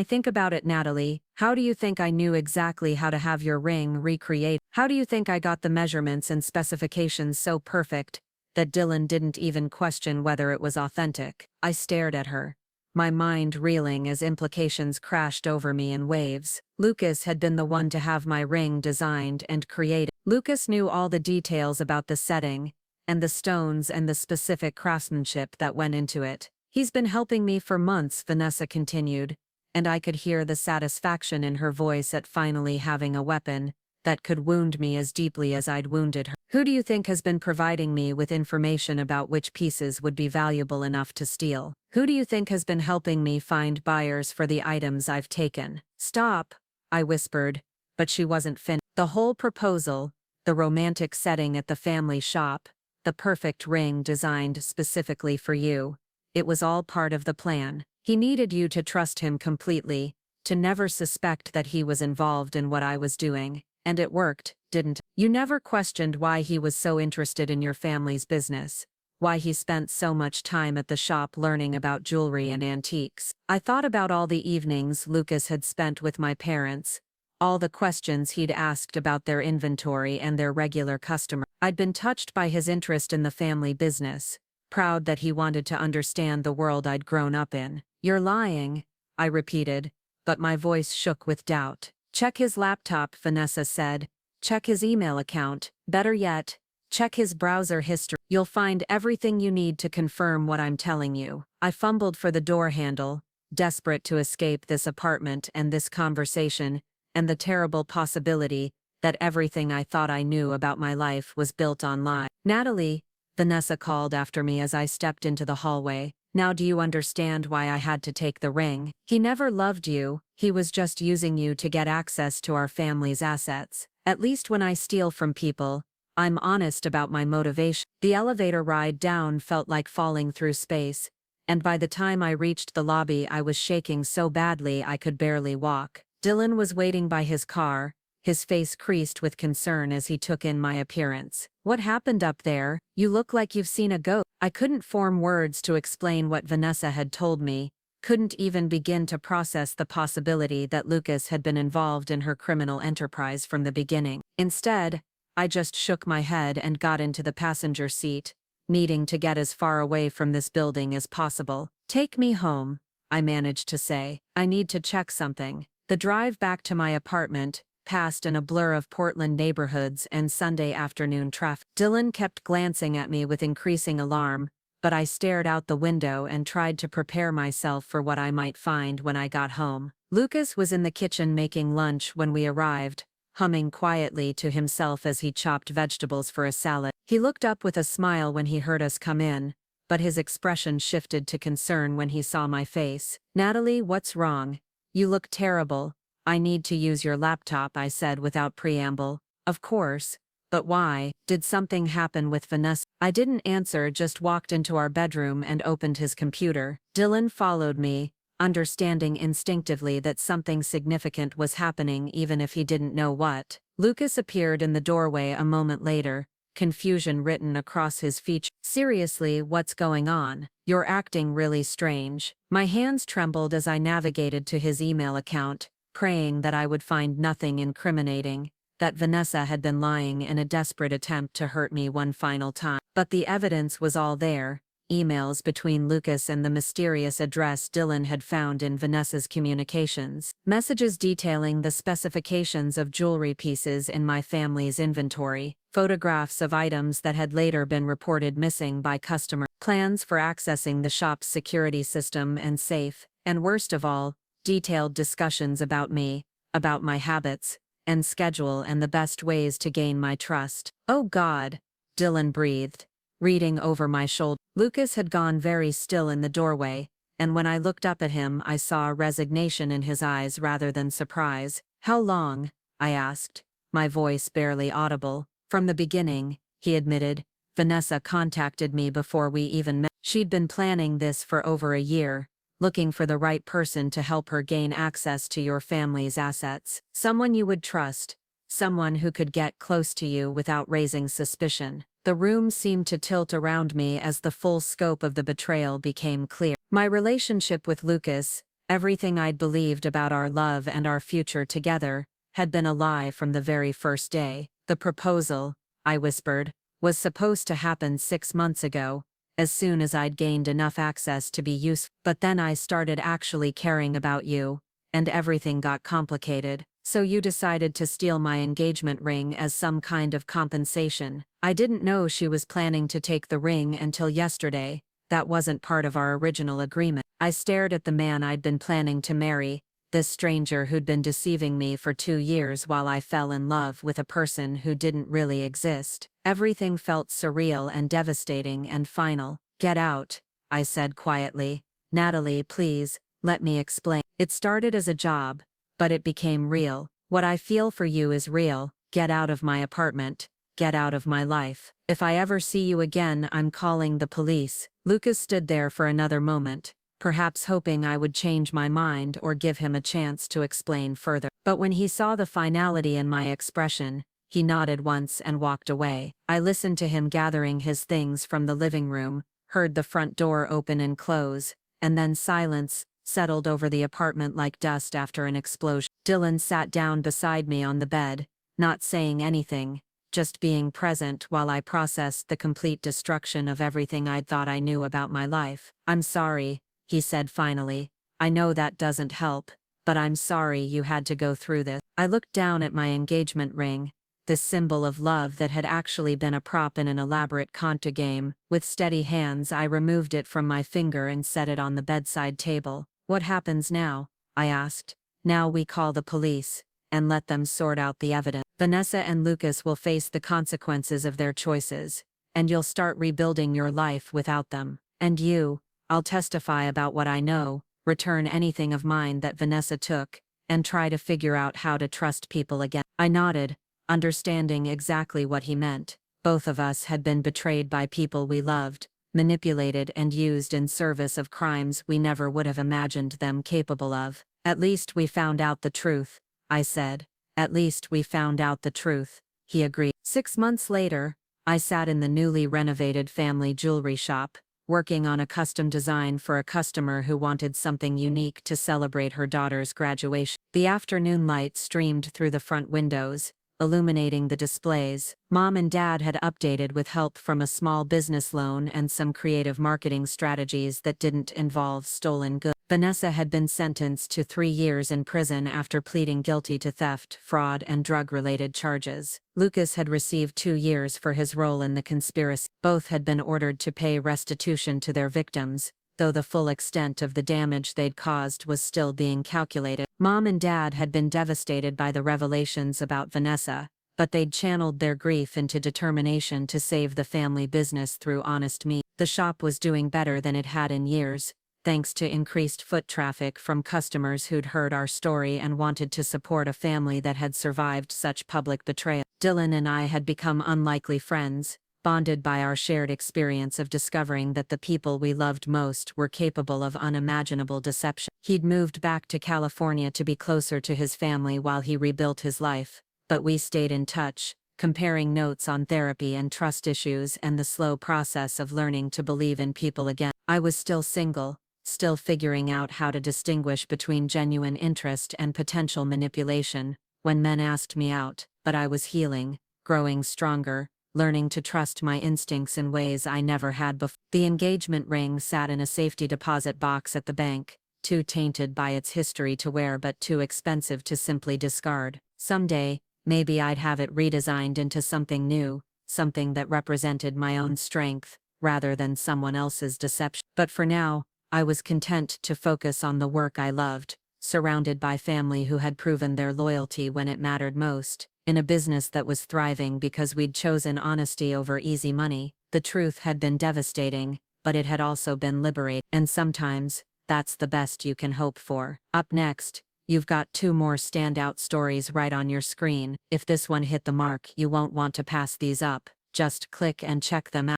Think about it, Natalie. How do you think I knew exactly how to have your ring recreated? How do you think I got the measurements and specifications so perfect that Dylan didn't even question whether it was authentic? I stared at her, my mind reeling as implications crashed over me in waves. Lucas had been the one to have my ring designed and created. Lucas knew all the details about the setting, and the stones and the specific craftsmanship that went into it. He's been helping me for months, Vanessa continued, and I could hear the satisfaction in her voice at finally having a weapon that could wound me as deeply as I'd wounded her. Who do you think has been providing me with information about which pieces would be valuable enough to steal? Who do you think has been helping me find buyers for the items I've taken? Stop, I whispered, but she wasn't finished. The whole proposal, the romantic setting at the family shop, the perfect ring designed specifically for you, it was all part of the plan. He needed you to trust him completely, to never suspect that he was involved in what I was doing. And it worked, didn't it? You never questioned why he was so interested in your family's business, why he spent so much time at the shop learning about jewelry and antiques. I thought about all the evenings Lucas had spent with my parents, all the questions he'd asked about their inventory and their regular customers. I'd been touched by his interest in the family business, proud that he wanted to understand the world I'd grown up in. "You're lying," I repeated, but my voice shook with doubt. "Check his laptop," Vanessa said. "Check his email account. Better yet, check his browser history. You'll find everything you need to confirm what I'm telling you." I fumbled for the door handle, desperate to escape this apartment and this conversation, and the terrible possibility that everything I thought I knew about my life was built on lies. "Natalie," Vanessa called after me as I stepped into the hallway. "Now do you understand why I had to take the ring? He never loved you, he was just using you to get access to our family's assets. At least when I steal from people, I'm honest about my motivation." The elevator ride down felt like falling through space, and by the time I reached the lobby I was shaking so badly I could barely walk. Dylan was waiting by his car, his face creased with concern as he took in my appearance. "What happened up there? You look like you've seen a ghost." I couldn't form words to explain what Vanessa had told me, couldn't even begin to process the possibility that Lucas had been involved in her criminal enterprise from the beginning. Instead, I just shook my head and got into the passenger seat, needing to get as far away from this building as possible. "Take me home," I managed to say. "I need to check something." The drive back to my apartment passed in a blur of Portland neighborhoods and Sunday afternoon traffic. Dylan kept glancing at me with increasing alarm, but I stared out the window and tried to prepare myself for what I might find when I got home. Lucas was in the kitchen making lunch when we arrived, humming quietly to himself as he chopped vegetables for a salad. He looked up with a smile when he heard us come in, but his expression shifted to concern when he saw my face. "Natalie, what's wrong? You look terrible." "I need to use your laptop," I said without preamble. "Of course. But why? Did something happen with Vanessa?" I didn't answer, just walked into our bedroom and opened his computer. Dylan followed me, understanding instinctively that something significant was happening even if he didn't know what. Lucas appeared in the doorway a moment later, confusion written across his features. "Seriously, what's going on? You're acting really strange." My hands trembled as I navigated to his email account, praying that I would find nothing incriminating, that Vanessa had been lying in a desperate attempt to hurt me one final time. But the evidence was all there, emails between Lucas and the mysterious address Dylan had found in Vanessa's communications, messages detailing the specifications of jewelry pieces in my family's inventory, photographs of items that had later been reported missing by customers, plans for accessing the shop's security system and safe, and worst of all, detailed discussions about me, about my habits and schedule and the best ways to gain my trust. "Oh God," Dylan breathed, reading over my shoulder. Lucas had gone very still in the doorway, and when I looked up at him I saw resignation in his eyes rather than surprise. "How long?" I asked, my voice barely audible. "From the beginning," he admitted. "Vanessa contacted me before we even met. She'd been planning this for over a year, looking for the right person to help her gain access to your family's assets. Someone you would trust, someone who could get close to you without raising suspicion." The room seemed to tilt around me as the full scope of the betrayal became clear. My relationship with Lucas, everything I'd believed about our love and our future together, had been a lie from the very first day. "The proposal," I whispered, "was supposed to happen 6 months ago, as soon as I'd gained enough access to be useful. But then I started actually caring about you, and everything got complicated. So you decided to steal my engagement ring as some kind of compensation." I didn't know she was planning to take the ring until yesterday. That wasn't part of our original agreement. I stared at the man I'd been planning to marry, this stranger who'd been deceiving me for 2 years while I fell in love with a person who didn't really exist. Everything felt surreal and devastating and final. "Get out," I said quietly. "Natalie, please, let me explain. It started as a job, but it became real. What I feel for you is real. Get out of my apartment. Get out of my life. If I ever see you again, I'm calling the police." Lucas stood there for another moment, perhaps hoping I would change my mind or give him a chance to explain further. But when he saw the finality in my expression, he nodded once and walked away. I listened to him gathering his things from the living room, heard the front door open and close, and then silence settled over the apartment like dust after an explosion. Dylan sat down beside me on the bed, not saying anything, just being present while I processed the complete destruction of everything I'd thought I knew about my life. "I'm sorry," he said finally. "I know that doesn't help, but I'm sorry you had to go through this." I looked down at my engagement ring, this symbol of love that had actually been a prop in an elaborate contra game. With steady hands, I removed it from my finger and set it on the bedside table. "What happens now?" I asked. "Now we call the police and let them sort out the evidence. Vanessa and Lucas will face the consequences of their choices, and you'll start rebuilding your life without them. And you, I'll testify about what I know, return anything of mine that Vanessa took, and try to figure out how to trust people again." I nodded, understanding exactly what he meant. Both of us had been betrayed by people we loved, manipulated and used in service of crimes we never would have imagined them capable of. "At least we found out the truth," I said. "At least we found out the truth," he agreed. 6 months later, I sat in the newly renovated family jewelry shop, working on a custom design for a customer who wanted something unique to celebrate her daughter's graduation. The afternoon light streamed through the front windows, illuminating the displays. Mom and Dad had updated with help from a small business loan and some creative marketing strategies that didn't involve stolen goods. Vanessa had been sentenced to 3 years in prison after pleading guilty to theft, fraud, and drug-related charges. Lucas had received 2 years for his role in the conspiracy. Both had been ordered to pay restitution to their victims, though the full extent of the damage they'd caused was still being calculated. Mom and Dad had been devastated by the revelations about Vanessa, but they'd channeled their grief into determination to save the family business through honest means. The shop was doing better than it had in years, thanks to increased foot traffic from customers who'd heard our story and wanted to support a family that had survived such public betrayal. Dylan and I had become unlikely friends, bonded by our shared experience of discovering that the people we loved most were capable of unimaginable deception. He'd moved back to California to be closer to his family while he rebuilt his life, but we stayed in touch, comparing notes on therapy and trust issues and the slow process of learning to believe in people again. I was still single, still figuring out how to distinguish between genuine interest and potential manipulation, when men asked me out, but I was healing, growing stronger, learning to trust my instincts in ways I never had before. The engagement ring sat in a safety deposit box at the bank, too tainted by its history to wear but too expensive to simply discard. Someday, maybe I'd have it redesigned into something new, something that represented my own strength, rather than someone else's deception. But for now, I was content to focus on the work I loved, surrounded by family who had proven their loyalty when it mattered most, in a business that was thriving because we'd chosen honesty over easy money. The truth had been devastating, but it had also been liberating. And sometimes, that's the best you can hope for. Up next, you've got 2 more standout stories right on your screen. If this one hit the mark, you won't want to pass these up. Just click and check them out.